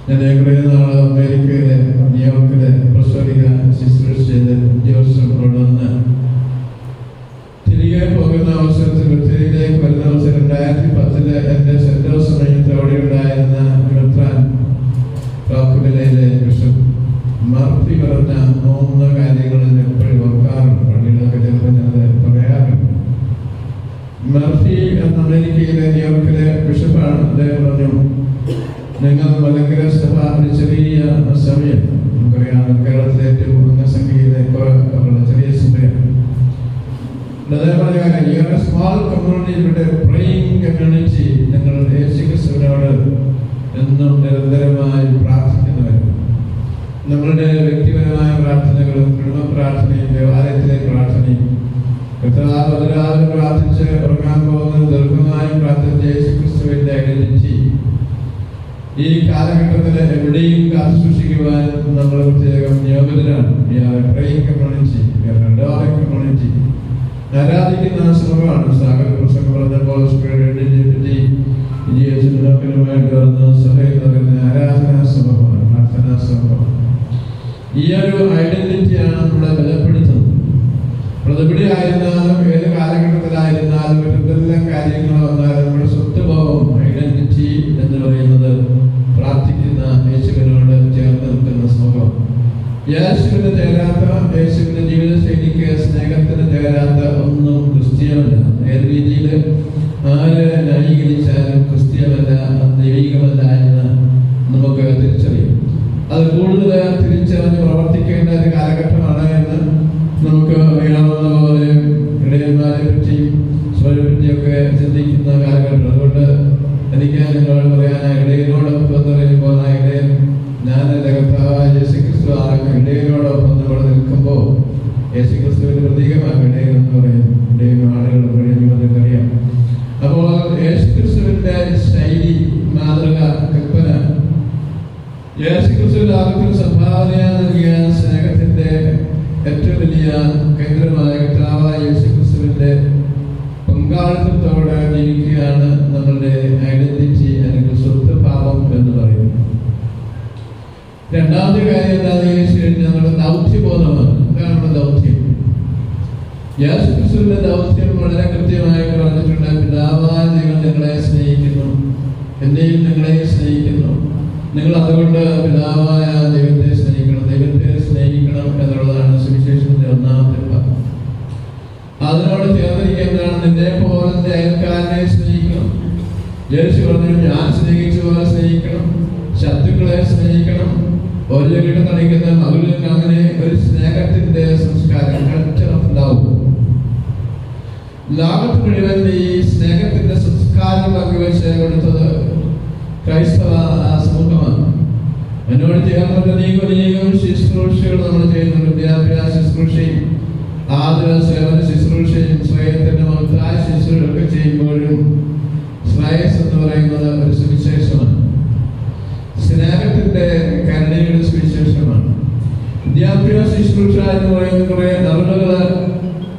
ഞാൻ കുറേ നാൾ അമേരിക്കയിലെ ന്യൂയോർക്കിലെ പ്രസവിക ശുശ്രൂഷ ചെയ്ത് ഉദ്യോഗസ്ഥരോട് വന്ന് തിരികെ പോകുന്ന അവസരത്തിൽ തിരികേക്ക് വരുന്ന അവസരം 2010 എൻ്റെ സെന്റ് ജോസഫ് സമയത്ത് അവിടെ ഉണ്ടായിരുന്ന റോക്ക്വില്ലയിലെ ബിഷപ്പ് മർഫി പറഞ്ഞ 3 കാര്യങ്ങൾ എപ്പോഴും ഓർക്കാറുണ്ട്. പള്ളികളൊക്കെ ചിലപ്പോൾ ഞാനത് പറയാറുണ്ട്. മർഫി എന്ന അമേരിക്കയിലെ ന്യൂയോർക്കിലെ ബിഷപ്പാണ്. അദ്ദേഹം പറഞ്ഞു, നിങ്ങൾ മലങ്കര സഭ ഒരു ചെറിയ സമയം, നമുക്കറിയാം കേരളത്തിലെ ഏറ്റവും അംഗസംഖ്യയിലേക്ക് ചെറിയ സഭയാണ്. അതേപോലെ സ്മാൾ കമ്മ്യൂണിറ്റിയുടെ പ്രേയിങ് കമ്മ്യൂണിറ്റി, നിങ്ങൾ യേശുക്രിസ്തുവിനോട് എന്നും നിരന്തരമായി പ്രാർത്ഥിക്കുന്നവരാണ്. നമ്മളുടെ വ്യക്തിപരമായ പ്രാർത്ഥനകളും കുടുംബ പ്രാർത്ഥനയും ദേവാലയത്തിലെ പ്രാർത്ഥനയും രാവിലെ പ്രാർത്ഥിച്ച് ഉറങ്ങാൻ പോകുന്നത് ദീർഘമായും പ്രാർത്ഥിച്ച യേശുക്രിസ്തുവിന്റെ ഐഡന്റിറ്റി ഈ കാലഘട്ടത്തിൽ എവിടെയും കാത്തു സൂക്ഷിക്കുവാൻ നമ്മൾ പ്രത്യേകം നിയോഗിതരാണ്. കമ്മ്യൂണിറ്റി ആരാധിക്കുന്ന സമൂഹമാണ്. സാഗർ പ്രസംഗം പറഞ്ഞപ്പോൾ സഭയിൽ നടക്കുന്ന ആരാധനാ സമൂഹമാണ്, പ്രാർത്ഥനാ സമൂഹമാണ്. ഈ ഒരു ഐഡന്റിറ്റിയാണ് നമ്മളെ ബലപ്പെടുത്തുന്നത്. അതെവിടെ ആയിരുന്നാലും ഏത് കാലഘട്ടത്തിലായിരുന്നാലും എന്തെല്ലാം കാര്യങ്ങൾ വന്നാലും നമ്മുടെ സ്വത്വഭാവം ഐഡന്റിറ്റി എന്ന് പറയുന്നത് പ്രാർത്ഥിക്കുന്ന യേശുവിനോട് ചേർന്ന് നിൽക്കുന്ന സമൂഹം. യേശുവിന് ചേരാത്ത, യേശുവിന്റെ ജീവിതശൈലിക്ക് സ്നേഹത്തിന് ചേരാത്ത ഒന്നും ക്രിസ്തീയമല്ല. ഏത് രീതിയിൽ ആര് ന്യായീകരിച്ചാലും ക്രിസ്തീയമല്ല, ദൈവികമല്ല എന്ന് നമുക്ക് തിരിച്ചറിയും. അത് കൂടുതൽ തിരിച്ചറിഞ്ഞ് പ്രവർത്തിക്കേണ്ട ഒരു കാലഘട്ടമാണ് എന്ന് നമുക്ക് അറിയാവുന്ന പോലെ ഇടയന്മാരെ പറ്റിയും സ്വരെ പറ്റിയൊക്കെ ചിന്തിക്കുന്ന കാലഘട്ടം. അതുകൊണ്ട് എനിക്ക് നിങ്ങളോട് പറയാൻ, ഇടയനോടൊപ്പം എന്ന് പറയുമ്പോൾ ഇടയൻ ഞാൻ എൻ്റെ കർത്താവായ യേശുക്രിസ്തു ആകും. ഇടയനോടൊപ്പം നമ്മൾ നിൽക്കുമ്പോൾ യേശുക്രിസ്തുവിന്റെ പ്രതീകമാണ് ഇടയൻ എന്ന് പറയുന്നത്. ഇടയൻ ആളുകൾ നിങ്ങൾക്കറിയാം. അപ്പോൾ യേശുക്രിസ്തുവിന്റെ ശൈലി, മാതൃക, കൽപ്പന, യേശുക്രിസ്തു ലോകത്തിന് സംഭാവന നൽകിയ സ്നേഹത്തിന്റെ ഏറ്റവും വലിയ കേന്ദ്രമായ കർത്താവായ യേശുക്രിസ്തുവിന്റെ പങ്കാളിത്തത്തോടെ ജീവിക്കുകയാണ് നമ്മളുടെ ഐഡന്റിറ്റി അല്ലെങ്കിൽ സ്വത്വഭാവം എന്ന് പറയുന്നത്. രണ്ടാമത്തെ കാര്യം എന്താണെന്ന് ചോദിച്ചു കഴിഞ്ഞാൽ നമ്മുടെ ദൗത്യബോധമാണ്. എന്താണ് നമ്മുടെ ദൗത്യം? യേശുക്രിസ്തുവിന്റെ ദൗത്യം വളരെ കൃത്യമായിട്ട് പറഞ്ഞിട്ടുണ്ട്. പിതാവായ ദൈവം നിങ്ങളെ സ്നേഹിക്കുന്നു, എന്നെയും നിങ്ങളെയും സ്നേഹിക്കുന്നു. നിങ്ങൾ അതുകൊണ്ട് പിതാവായ ദൈവത്തെ സ്നേഹിക്കണം, ദൈവത്തെ സ്നേഹിക്കണം എന്നുള്ളതാണ് സുവിശേഷത്തിന്റെ ഒന്നാമത്തെ ഭാഗം. അതിനോട് ചേർന്നിരിക്കുന്നതാണ് നിന്നെ പോലെ നിന്റെ അയൽക്കാരനെ സ്നേഹിക്കണം. യേശു പറഞ്ഞു, ഞാൻ സ്നേഹിച്ച പോലെ സ്നേഹിക്കണം, ശത്രുക്കളെ സ്നേഹിക്കണം. ഒരു വീട് നടിക്കുന്ന മകളിൽ അങ്ങനെ ഒരു സ്നേഹത്തിന്റെ സംസ്കാരം, കൾച്ചർ ഓഫ് ലവ്. ലോകത്ത് മുഴുവൻ ഈ സ്നേഹത്തിന്റെ സംസ്കാരം പങ്കുവെച്ച് കൊടുത്തത് ക്രൈസ്തവ സമൂഹമാണ്. എന്നോട് ചേർന്നുള്ള അനേകം ശുശ്രൂഷകൾ നമ്മൾ ചെയ്യുന്നുണ്ട്. വിദ്യാഭ്യാസ ശുശ്രൂഷയും ആദര സേവന ശുശ്രൂഷയും സ്വയത്തിന്റെ മഹത്തായ ശുശ്രൂഷയൊക്കെ ചെയ്യുമ്പോഴും ശ്രേയസ് എന്ന് പറയുന്നത് ഒരു സുവിശേഷമാണ്. സ്നേഹത്തിന്റെ കരുണയുടെ സുവിശേഷമാണ്. വിദ്യാഭ്യാസ ശുശ്രൂഷ എന്ന് പറയുന്ന കുറെ അറിവുകള്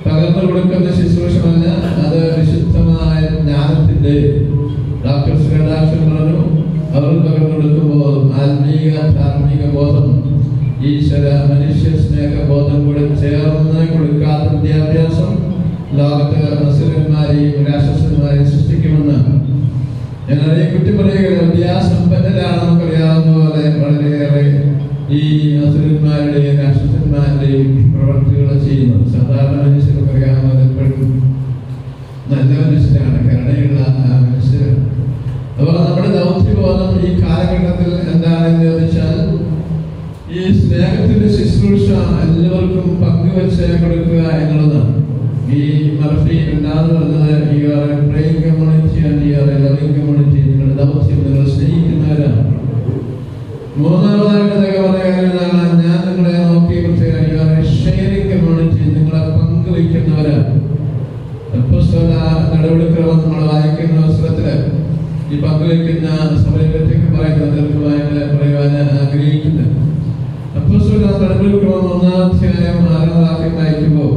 പകർന്നു കൊടുക്കുന്ന ശുശ്രൂഷമല്ല, അത് വിശുദ്ധമായ ജ്ഞാനത്തിന്റെ ഡോക്ടർ ശ്രീരാജൻ പറഞ്ഞു, അവർ പകർന്നു കൊടുക്കുമ്പോൾ ആത്മീയ ധാർമ്മിക ബോധം, ഈശ്വര മനുഷ്യ സ്നേഹ ബോധം കൂടെ ചേർന്ന് കൊടുക്കാത്ത വിദ്യാഭ്യാസം ലോകത്ത് അസുരന്മാരെയും രാക്ഷസന്മാരെയും സൃഷ്ടിക്കുമെന്ന് ഞാൻ അതേ കുറ്റി പറയുകയാണ്. വിദ്യാസമ്പന്നരാണ് നമുക്കറിയാവുന്ന പോലെ വളരെയേറെ ഈ അസുരന്മാരുടെയും രാക്ഷസന്മാരുടെയും പ്രവർത്തികൾ ചെയ്യുന്നത്. സാധാരണ മനുഷ്യർക്ക് അറിയാവുന്നത് എപ്പോഴും നല്ല മനുഷ്യരാണ്, കരുണയുള്ള മനുഷ്യരാണ്. അപ്പോൾ നമ്മുടെ ദൗത്യബോധം ഈ കാലഘട്ടത്തിൽ എന്താണെന്ന് ചോദിച്ചാൽ ഈ സ്നേഹത്തിന്റെ ശുശ്രൂഷ എല്ലാവർക്കും പങ്കുവെച്ച് കൊടുക്കുക എന്നുള്ളതാണ്. ഈ മർഫി രണ്ടാമത് പറഞ്ഞത്, ഈ പ്രേയിങ് കമ്മ്യൂണിറ്റി ആൻഡ് ഈ ലവിങ് കമ്മ്യൂണിറ്റി. നിങ്ങളുടെ ദൗത്യം നിങ്ങൾ സ്നേഹിക്കുന്നവരാണ്. മൂന്നാമതായിട്ട് പറയുന്നതാണ്, ഞാൻ നിങ്ങളെ നോക്കി പ്രത്യേകം ഷെയറിംഗ് കമ്മ്യൂണിറ്റി, നിങ്ങളെ പങ്കുവയ്ക്കുന്നവരാണ്. നടപടിക്രമം നമ്മൾ വായിക്കുന്ന അവസരത്തില് ഈ പങ്കുവയ്ക്കുന്ന സഭയെ പറ്റിയൊക്കെ പറയുന്നത് ദീർഘമായിട്ട് പറയുവാൻ ആഗ്രഹിക്കുന്നത്. നടപടിക്രമം 1-ാം അധ്യായം 6-ാം വാക്യം വായിക്കുമ്പോൾ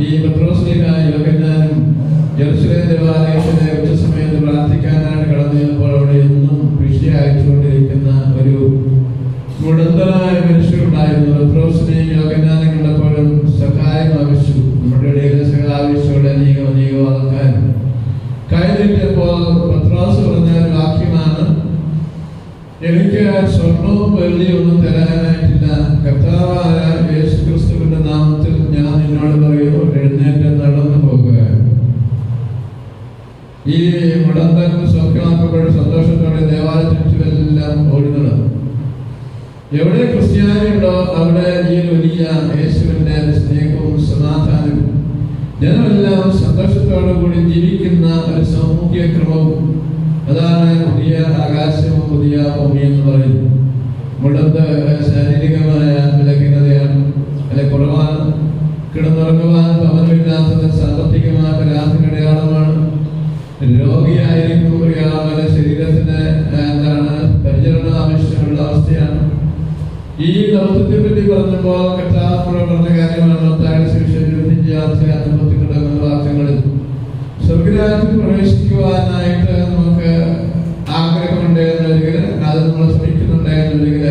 ഈ പത്രോസ്ലീഹായും യോഹന്നാനും യെരൂശലേം ദേവാലയത്തിലെ ഉച്ചസമയത്ത് പ്രാർത്ഥിക്കാനായിട്ട് കടന്നു ചെന്നപ്പോൾ അവിടെ എന്നും കൃഷി അയച്ചുകൊണ്ടിരിക്കുന്ന ഒരു മുടന്തനായ മനുഷ്യരുണ്ടായിരുന്നു. പത്രോസിനെയും യോഹന്നാനും കണ്ടപ്പോഴും സഹായം ആവശ്യം, നമ്മുടെ ഇടയിൽ സഹാവശ്യമുള്ള അനേകം ആൾക്കാർ കൈനീട്ടിയപ്പോൾ പത്രോസ് പറഞ്ഞ ഒരു വാക്യമാണ്, എനിക്ക് സ്വർണവും വെള്ളിയും ഒന്നും തരാനായിട്ടില്ല, കർത്താവായ യേശുക്രിസ്തുവിന്റെ നാമത്തിൽ ഞാൻ നിന്നോട് പറയുന്നു, എഴുന്നേറ്റ് നടന്നു പോകുക. ഈ മുടന്തൻ സ്വപ്നമാക്കുമ്പോൾ സന്തോഷത്തോടെ ദേവാലയത്തിലെല്ലാം ഓടി നടന്നു. എവിടെ ക്രിസ്ത്യാനി ഉണ്ടോ അവിടെ ഈ വലിയ യേശുവിന്റെ സ്നേഹവും സമാധാനവും, ജനമെല്ലാം സന്തോഷത്തോടു കൂടി ജീവിക്കുന്ന ഒരു സാമൂഹ്യ ക്രമവും, അതാണ് പുതിയ ആകാശവും പുതിയ ഭൂമി എന്ന് പറയുന്നത്. മുടന്ത് ശാരീരികമായ ബലഹീനതയാണ്, അല്ലെ കുറവാണ്. കിടന്നുറങ്ങുവാൻ ഭവനമില്ലാത്തത് സാമ്പത്തികമായ പരാതിയുടെ അടയാളമാണ്. രോഗിയായിരിക്കും അറിയാവുന്ന ശരീരത്തിന് എന്താണ് പരിചരണം ആവശ്യമുള്ള അവസ്ഥയാണ്. ഈ ദൗത്യത്തെ പറ്റി പറഞ്ഞപ്പോൾ കർത്താവ് പറഞ്ഞ കാര്യമാണ്. മത്തായിയുടെ സുവിശേഷം 25-50 വാക്യങ്ങളിൽ സ്വർഗരാജ്യത്തിൽ പ്രവേശിക്കുവാനായിട്ട് നമുക്ക് ആഗ്രഹമുണ്ട് എന്നുണ്ടെങ്കിൽ, അത് നമ്മൾ ശ്രമിക്കുന്നുണ്ട് എന്നുണ്ടെങ്കിൽ,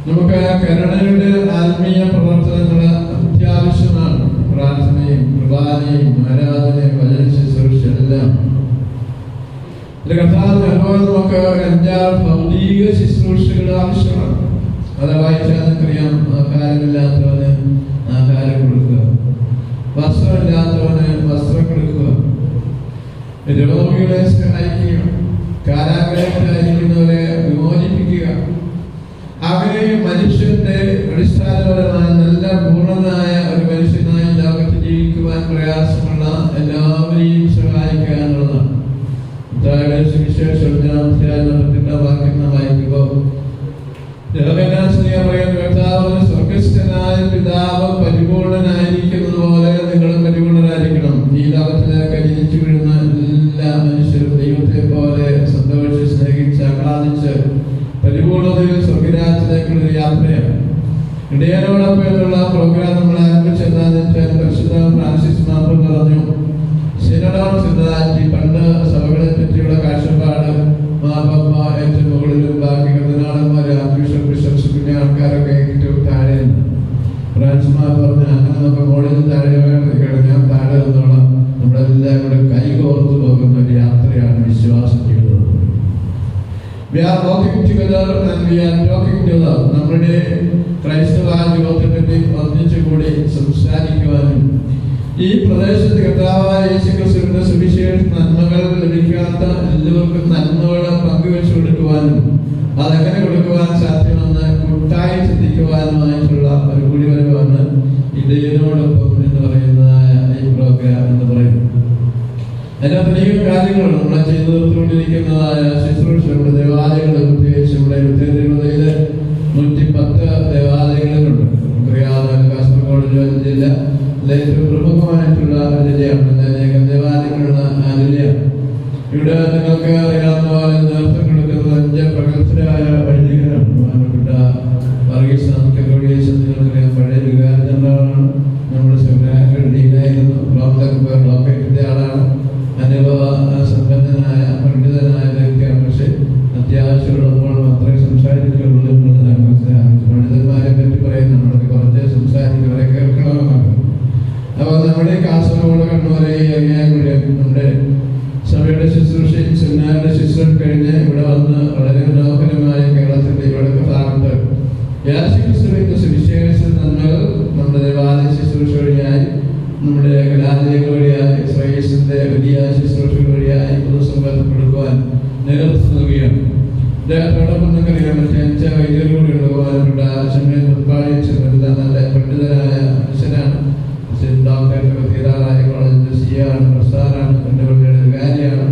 നമുക്ക് കരുണയുടെ ആത്മീയ പ്രവർത്തനങ്ങൾ അത്യാവശ്യമാണ്. പ്രാർത്ഥനയും കുർബാനയും ആരാധനയും വചന ശുശ്രൂഷ എല്ലാം നമുക്ക് 5 ഭൗതിക ശുശ്രൂഷകൾ ആവശ്യമാണ്. അത് വായിച്ചാൽ നിങ്ങൾക്കറിയാം. ആഹാരമില്ലാത്തവന് ആഹാരം കൊടുക്കുക, വസ്ത്രമില്ലാത്തവന് വസ്ത്രം കൊടുക്കുക, രോഗികളെ സഹായിക്കുക, കാരാഗ്രഹത്തിലായിരിക്കുന്നവരെ വിമോചിപ്പിക്കുക. അങ്ങനെ മനുഷ്യന്റെ അടിസ്ഥാനപരമായ നല്ല പൂർണ്ണനായ ഒരു മനുഷ്യനായി ലോകത്ത് ജീവിക്കുവാൻ പ്രയാസമുള്ള എല്ലാവരെയും സഹായിക്കുക എന്നുള്ളതാണ്. സുവിശേഷം 5 വാക്യം വായിക്കുമ്പോൾ സ്വർഗസ്ഥനായ പിതാവ് പരിപൂർണനായിരിക്കുന്നത് പോലെ നിങ്ങളും പരിപൂർണനായിരിക്കണം. ഈ ലോകത്തിലേക്ക് ജനിച്ചു വീഴുന്ന എല്ലാ മനുഷ്യരും ദൈവത്തെ പോലെ സന്തോഷിച്ച് സ്നേഹിച്ച് ആഹ്ലാദിച്ച് പരിപൂർണതയിൽ സ്വർഗരാജ്യത്തിലേക്കുള്ള യാത്രയാണ്. ഇടയനോടൊപ്പം എന്നുള്ള പ്രോഗ്രാം നമ്മൾ ആരംഭിച്ചെന്താണെന്ന് വെച്ചാൽ പരിശുദ്ധ ഫ്രാൻസിസ് മാപ്പ പറഞ്ഞു, സിനഡോൺ സിദ്ധാന്തി പണ്ട് സഭകളെ പറ്റിയുള്ള കാഴ്ചപ്പാട് മാപ്പ ഏറ്റവും മുകളിലും ബാക്കി കർദിനാളന്മാര് ബിഷപ്സ് പിന്നെ ആൾക്കാരൊക്കെ ഏറ്റവും താഴെയാണ്. ഫ്രാൻസ് മാപ്പ പറഞ്ഞ അങ്ങനെ നമുക്ക് മുകളിലും താഴെ ഞാൻ താഴെ നിന്നോളാം. നമ്മളെല്ലാം കൂടെ കൈകോർത്തു പോകുന്ന ഒരു യാത്രയാണ് വിശ്വാസം ജീവിതം. We are walking together and we are talking together. നമ്മുടെ ക്രൈസ്തവ ജീവിതത്തെ പറ്റി ഒന്നിച്ചുകൂടി സംസാരിക്കുവാനും ഈ പ്രദേശത്ത് കർത്താവായ യേശുക്രിസ്തുവിന്റെ സുവിശേഷ നന്മകൾ ലഭിക്കാത്ത എല്ലാവർക്കും നന്മകൾ പങ്കുവെച്ചു കൊടുക്കുവാനും അതെങ്ങനെ കൊടുക്കുവാൻ സാധ്യമെന്ന് കൂട്ടായി ചിന്തിക്കുവാനുമായിട്ടുള്ള ഒരു കൂടിവരവാണ് ഇടയനോടൊപ്പം എന്ന് പറയുന്നതായ ഈ പ്രോഗ്രാം എന്ന് പറയുന്നത്. അതിനകത്ത് അനേകം കാര്യങ്ങളുണ്ട്. നമ്മളെ ചെയ്തു തീർത്തുകൊണ്ടിരിക്കുന്നതായ ശുശ്രൂഷകളുടെ ദേവാലയങ്ങൾ, പ്രത്യേകിച്ച് ഇവിടെ 110 ദേവാലയങ്ങളുണ്ട്. നമുക്കറിയാവുന്ന കാസർഗോഡ് ജില്ല ഏറ്റവും പ്രമുഖമായിട്ടുള്ള ജില്ലയാണ്. അനേകം ദേവാലയങ്ങളുള്ള ആ ജില്ലയാണ്. ഇവിടെ നിങ്ങൾക്ക് അറിയാവുന്ന പോലെ നേതൃത്വം കൊടുക്കുന്നത് 5 പ്രഗത്ഭരായ വൈദികരാണ്. ബഹുമാനപ്പെട്ട വർഗീസ് നിങ്ങൾക്കറിയാം, പഴയ വികാര ജനറലാണ്. നമ്മുടെ സെമിനാരിൽ ഡീനായിരുന്നു. ബ്ലോക്കേറ്റിന്റെ ആളാണ്. അനുഭവ സമ്പന്നനായ പണ്ഡിതനായ വ്യക്തിയാണ്. പക്ഷെ അത്യാവശ്യമുള്ളപ്പോൾ മാത്രമേ സംസാരിക്കുള്ളൂ എന്നുള്ളതാണ് മനസ്സിലാക്കുന്നത്. പണ്ഡിതന്മാരെ പറ്റി പറയുന്നത് നമ്മളൊക്കെ കുറച്ച് സംസാരിക്കുന്നവരെ കേൾക്കണമെന്നാണ്. അപ്പോൾ നമ്മുടെ കാസർഗോഡ്, കണ്ണൂർ, നമ്മുടെ സഭയുടെ ശുശ്രൂഷയും സെമിനാറിന്റെ ശുശ്രൂഷ കഴിഞ്ഞ് ഇവിടെ വന്ന് വളരെ മനോഹരമായ കേരളത്തിന്റെ ഇവിടത്തെ ഭാഗത്ത് യേശുക്രിസ്തുവിന്റെ സുവിശേഷ നന്മകൾ നമ്മുടെ ദേവാലയ ശുശ്രൂഷ വഴിയായി, നമ്മുടെ കലാലയങ്ങൾ വഴിയായി, ശ്രേയസിന്റെ വലിയ ശുശ്രൂഷകൾ വഴിയായി പൊതുസമ്പത്ത് കൊടുക്കുവാൻ നേതൃത്വം നൽകുകയാണ്. അദ്ദേഹത്തോടൊപ്പം നിങ്ങൾക്കറിയാം, മറ്റേ 5 വൈദ്യരോടുള്ള ബഹുമാനപ്പെട്ട ചെമ്മൈൻ നല്ല പണ്ഡിതനായ മനുഷ്യനാണ്. ഡോക്ടറേറ്റ് തീരാറായ കോളേജിന്റെ സിയാണ്, പ്രസ്ഥാനാണ്, എൻ്റെ പള്ളിയുടെ വികാരിയാണ്.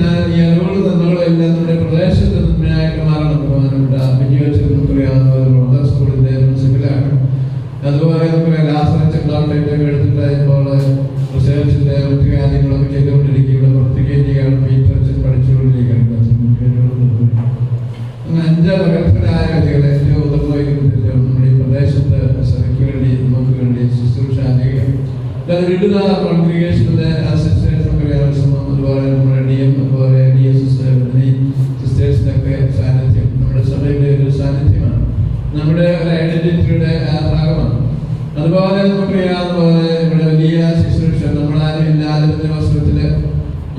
ഞാൻ ഈ അറിവുകൾ നന്മകളെല്ലാം നമ്മുടെ പ്രദേശത്ത് നന്മയായിട്ട് മാറണം. ബഹുമാനപ്പെട്ട വിജയോച്ചറിയാവുന്ന സ്കൂളിന്റെ പ്രിൻസിപ്പലാണ്. അതുപോലെ നമുക്ക് ലാസ്റ്റ് ഡോക്ടറേറ്റ് എടുത്തിട്ടായപ്പോൾ റിസർച്ചിന്റെ മറ്റു കാര്യങ്ങളൊക്കെ ചെയ്തുകൊണ്ടിരിക്കും. ഇവിടെ പുറത്തേക്കാണ് പീറ്റർച്ചൻ പഠിച്ചുകൊണ്ടിരിക്കുകയാണ്. അങ്ങനെ 5 പ്രഗത്ഭരായ വ്യക്തികൾ ഏറ്റവും ഉത്തമമായിട്ട് നമ്മുടെ ഈ പ്രദേശത്ത് സഭയ്ക്ക് വേണ്ടി നമുക്ക് വേണ്ടി ശുശ്രൂഷ വിവിധ കോൺഗ്രിഗേഷനിലെ അതുപോലെ നമ്മുടെ DM, അതുപോലെ DSS സിസ്റ്റേഴ്സിനൊക്കെ സാന്നിധ്യം നമ്മുടെ സഭയുടെ ഒരു സാന്നിധ്യമാണ്, നമ്മുടെ ഒരു ഐഡന്റിറ്റിയുടെ ഭാഗമാണ്. അതുപോലെ നമുക്കറിയാവുന്ന പോലെ ഇവിടെ വലിയ ശുശ്രൂഷ നമ്മളാരും ഇല്ലാതെ വസ്ത്രത്തില്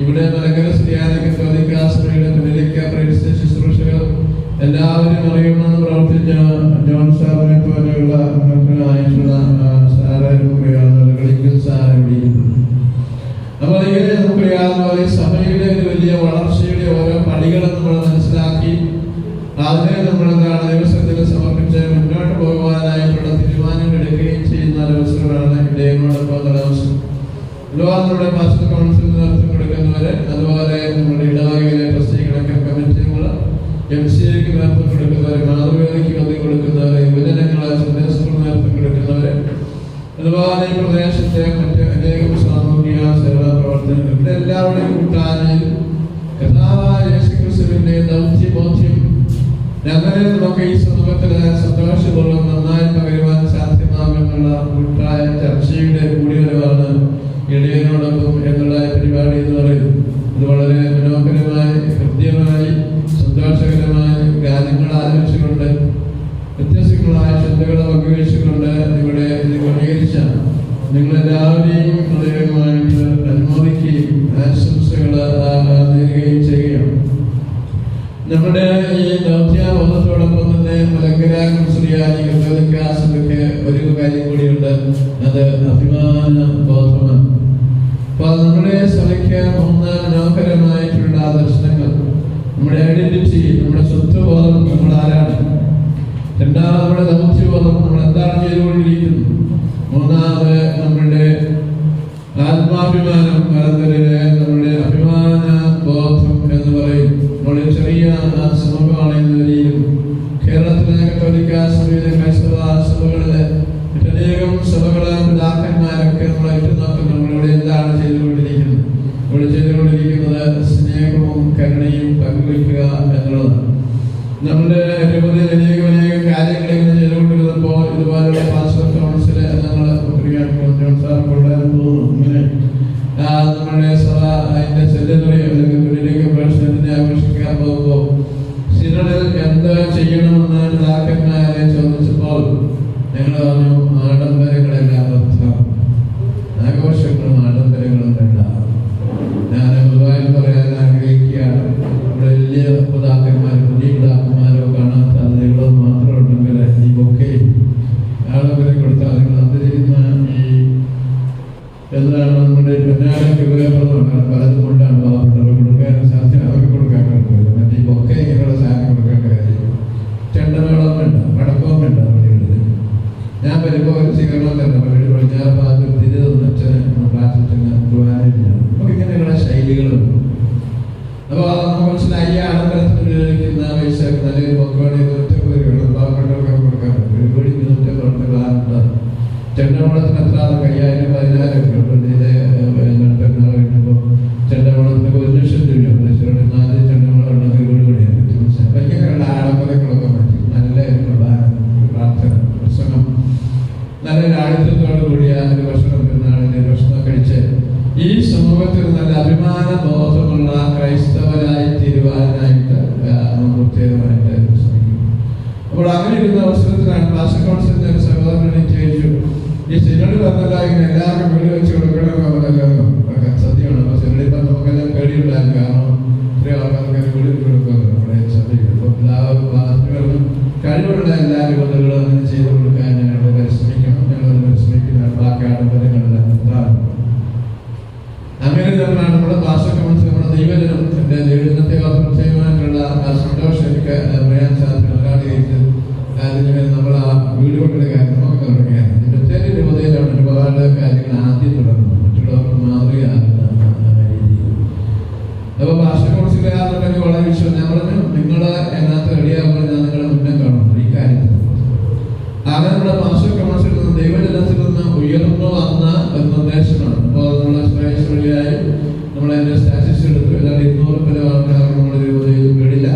ഇവിടെ മലങ്കര സുറിയാനി കത്തോലിക്ക സഭയുടെ പുനരിക്ക ശുശ്രൂഷകൾ എല്ലാവരും അറിയണമെന്ന് പ്രവർത്തിച്ച ജോൺ സാറിനെ പോലെയുള്ള കളിക്കൽ സാർ എവിടെയിരുന്നു. അപ്പോൾ ഇങ്ങനെ നമുക്കറിയാവുന്ന പോലെ സഭയുടെ ഒരു വലിയ വളർച്ചയുടെ ഓരോ പടികളും നമ്മൾ മനസ്സിലാക്കി അതിനെ നമ്മൾ ദിവസത്തിൽ സമർപ്പിച്ച് മുന്നോട്ട് പോകുവാനായിട്ടുള്ള തീരുമാനങ്ങൾ എടുക്കുകയും ചെയ്യുന്ന ഒരവസരമാണ് ഇടയനോടൊപ്പം അവസരം. അതുപോലെ നമ്മുടെ പാസ്റ്റർ കൗൺസിൽ നേതൃത്വം കൊടുക്കുന്നവര്, അതുപോലെ നമ്മുടെ ഇടവകയിലെ ട്രസ്റ്റികളൊക്കെ കമ്മിറ്റികൾ, MCAക്ക് നേതൃത്വം കൊടുക്കുന്നവര്, മാതൃവേദിക്ക് വന്ന് കൊടുക്കുന്നവര്, യുവജനങ്ങളെ സൺഡേ സ്കൂൾ നേതൃത്വം കൊടുക്കുന്നവര്, അതുപോലെ ഈ പ്രദേശത്തെ മറ്റ് അനേകം സാമൂഹിക സേവാ പ്രവർത്തനങ്ങൾ, ഇവിടെ എല്ലാവരുടെയും കൂട്ടായ്മയിൽ കർത്താവായ യേശുക്രിസ്തുവിന്റെ ദൗത്യബോധ്യം അങ്ങനെ നമുക്ക് ഈ സമൂഹത്തിലെ സന്തോഷപൂർവ്വം നന്നായി പകരുവാൻ സാധ്യമാകുമെന്നുള്ള കൂട്ടായ ചർച്ചയുടെ കൂടിവരവാണ് ഇടയനോടൊപ്പം എന്നുള്ള പരിപാടി എന്ന് പറയുന്നത്. ഇത് വളരെ മനോഹരമായി, ഹൃദ്യമായി, സന്തോഷകരമായി കാര്യങ്ങൾ ആലോചിച്ചുകൊണ്ട് വ്യത്യസ്തങ്ങളായ ചിന്തകൾ പങ്കുവെച്ചുകൊണ്ട് ഇവിടെ ഇത് ക്രമീകരിച്ച നിങ്ങളെല്ലാവരെയും ഹൃദയമായിട്ട് അനുമോദിക്കുകയും ആശംസകൾ നേരുകയും ചെയ്യുകയാണ്. നമ്മുടെ ഈ ദൗത്യാബോധത്തോടൊപ്പം തന്നെ മലങ്കര ശ്രീയാനി കത്തോലിക്കാ സഭയ്ക്ക് ഒരു കാര്യം കൂടിയുണ്ട്, അത് അഭിമാന ബോധമാണ്. അപ്പോൾ നമ്മുടെ സഭയ്ക്ക് 3 മനോഹരമായിട്ടുള്ള ദർശനങ്ങൾ, നമ്മുടെ ഐഡന്റിറ്റി, നമ്മുടെ സ്വത്വബോധം, നമ്മൾ ആരാണ്. 2ാമത് നമ്മുടെ ദൗത്യബോധം, നമ്മൾ എന്താണ് ചെയ്തുകൊണ്ടിരിക്കുന്നത്. 3ാമത് നമ്മളുടെ ആത്മാഭിമാനം, നമ്മുടെ അഭിമാന ബോധം എന്ന് പറയും. നമ്മുടെ ചെറിയ സമൂഹമാണ് എന്ന നിലയിലും കേരളത്തിലെ കത്തോലിക്കാ സഭയിലെ ക്രൈസ്തവ സഭകളിലെ മറ്റനേകം സഭകളെ പിതാക്കന്മാരൊക്കെ നമ്മൾ ഏറ്റുനോക്കുന്നു. നമ്മളിവിടെ എന്താണ് ചെയ്തുകൊണ്ടിരിക്കുന്നത്? ഇവിടെ ചെയ്തുകൊണ്ടിരിക്കുന്നത് സ്നേഹവും കരുണയും പങ്കുവയ്ക്കുക എന്നുള്ളതാണ്. നമ്മുടെ രൂപതയിൽ അനേകം കാര്യങ്ങൾ ഇങ്ങനെ ചെയ്തുകൊണ്ടിരുന്നപ്പോൾ ഇതുപോലുള്ള പാസ്റ്റർ കൗൺസിൽ ഞങ്ങൾ തോന്നുന്നു ഇങ്ങനെ നമ്മുടെ സഭ അതിന്റെ സെക്രട്ടറി അല്ലെങ്കിൽ പുള്ളിലേക്ക് പ്രസിഡന്റിനെ ആഘോഷിക്കാൻ പോകുമ്പോൾ സിനഡിൽ എന്താ ചെയ്യണമെന്ന് പിതാക്കന്മാരെ ചോദിച്ചപ്പോൾ ഞങ്ങൾ പറഞ്ഞു, ആഡംബരങ്ങളെല്ലാം ആഘോഷങ്ങളും ആഡംബരങ്ങളും വേണ്ട. ഞാൻ പൊതുവായി പറയാൻ ആഗ്രഹിക്കുകയാണ്, ഇവിടെ വലിയ പിതാക്കന്മാരോ പുതിയ പിതാക്കന്മാരോ കാണാത്ത അതിഥികളോ മാത്രം ഉണ്ടെങ്കിൽ ഈ ബൊക്കെ ആഡംബരം കൊടുത്താൽ നിങ്ങൾ അന്തരിക്കുന്ന ഈ എന്താണ് നമ്മുടെ പൊന്നാടൊക്കെ ഉപയോഗപ്പെടുന്നതാണ്. പലതും കൊണ്ടാണ് പാവപ്പെട്ടവർ കൊടുക്കാൻ സാധ്യത, അവർക്ക് കൊടുക്കാൻ കഴിയില്ല. മറ്റേ ഈ ബൊക്കെ ഇങ്ങനെയുള്ള സാധനം കൊടുക്കേണ്ട കാര്യം. ചെണ്ടമേളം വേണ്ട, പടക്കവും വേണ്ട. പള്ളികളിൽ ഞാൻ വരുമ്പോൾ ഒരു സ്വീകരണം തന്നെ പള്ളിയുടെ പടിഞ്ഞാറ് ഭാഗത്ത് തിരിതന്ന് അച്ഛനെ പ്രാർത്ഥിച്ചെന്ന് കുർബാനയില്ല. അപ്പോൾ ഇങ്ങനെയുള്ള ശൈലികളുണ്ട്. അപ്പോൾ അത് നമുക്ക് മനസ്സിലായി. ആഡംബരത്തിലിരിക്കുന്ന പൈസ നല്ലൊരു പൊക്കോടെ പാവപ്പെട്ടവർക്ക് കൊടുക്കാൻ പറ്റും. ഒരു കോടി 200 പ്ലാനുണ്ട്. ചെണ്ടമേളത്തിന് എത്ര 5000 10,000 പെരുന്നാൾ കഴിഞ്ഞപ്പോൾ ചെണ്ടമേളത്തിനൊക്കെ 1,00,000 രൂപ 4 ചെണ്ടമേളം ഉണ്ടെങ്കിൽ 1 കോടിയാണ്. ഇങ്ങനെയുള്ള ആഡംബരങ്ങളൊക്കെ മാറ്റി നല്ല പ്രാർത്ഥന പ്രസംഗം നല്ലൊരു ആഡിത്യത്തോടു കൂടിയ ഒരു ഭക്ഷണം പെരുന്നാളിന്റെ ഭക്ഷണം കഴിച്ച് ഈ സമൂഹത്തിൽ നല്ല അഭിമാന ബോധമുള്ള ക്രൈസ്തവരായി തീരുവാനായിട്ട് പ്രത്യേകമായിട്ട് ശ്രമിക്കും. അപ്പോൾ അങ്ങനെ ഇരുന്ന അവസരത്തിലാണ് പാസ്റ്റർ കൗൺസിലിന്റെ ഒരു സഹോദരനെ ചോദിച്ചു, ഈ സിനഡ് വന്നല്ല ഇങ്ങനെ എല്ലാവർക്കും വീട് വെച്ച് കൊടുക്കണമെന്നല്ലോ സത്യമാണ്. അപ്പൊ സിനഡിൽ നമുക്കെല്ലാം പേടിയുണ്ടായിരുന്നു, കാരണം ഇത്രയും ആൾക്കാർക്ക് വീട് കൊടുക്കുന്നു നമ്മുടെ സഭയിൽ. അപ്പോൾ കഴിവുള്ള എല്ലാ രൂപതകളും അങ്ങനെ ചെയ്തു കൊടുക്കാൻ ഞങ്ങൾ പരിശ്രമിക്കണം. ഞങ്ങൾ പരിശ്രമിക്കുന്നതാണ്. ബാക്കി ആഡംബരങ്ങളെല്ലാം നിർത്താറുണ്ട്. അങ്ങനെ തന്നെയാണ് നമ്മുടെ പാസ്റ്റർ കൗൺസിൽ, നമ്മുടെ ദൈവജനത്തിന്റെ ദൈവജനത്തെ പ്രത്യേകമായിട്ടുള്ള സന്തോഷം എനിക്ക് പറയാൻ സാധിക്കും. അതിന് നമ്മൾ ആ വീട് കൊണ്ടുള്ള കാര്യം നമുക്ക് തുടങ്ങിയാണ്. പ്രത്യേക രൂപതയിലാണ് ഒരുപാട് കാര്യങ്ങൾ ആദ്യം തുടങ്ങുന്നത്, മറ്റുള്ളവർക്ക് മാതൃകയാകുന്ന രീതിയിൽ. അപ്പൊ പാസ്റ്റർ കൗൺസിലുകാരുടെ വളരെ വിശ്വാസം. ഞാൻ പറഞ്ഞു, നിങ്ങൾ അതിനകത്ത് റെഡിയാകുമ്പോൾ ഞാൻ നിങ്ങളെ മുന്നേ കാണുന്നു ഈ കാര്യത്തിൽ. അങ്ങനെ നമ്മുടെ പാസ്റ്റർ കൗൺസിലിൽ നിന്ന് ദൈവജനത്തിൽ നിന്ന് ഉയർന്നു വന്ന ഒരു നിർദ്ദേശമാണ്. അപ്പോൾ നമ്മൾ വഴിയായി നമ്മളതിന്റെ സ്റ്റാറ്റിസ് എടുത്തു. ഏതാണ്ട് 200 ആൾക്കാർക്ക് നമ്മുടെ രൂപതയിൽ വീടില്ല.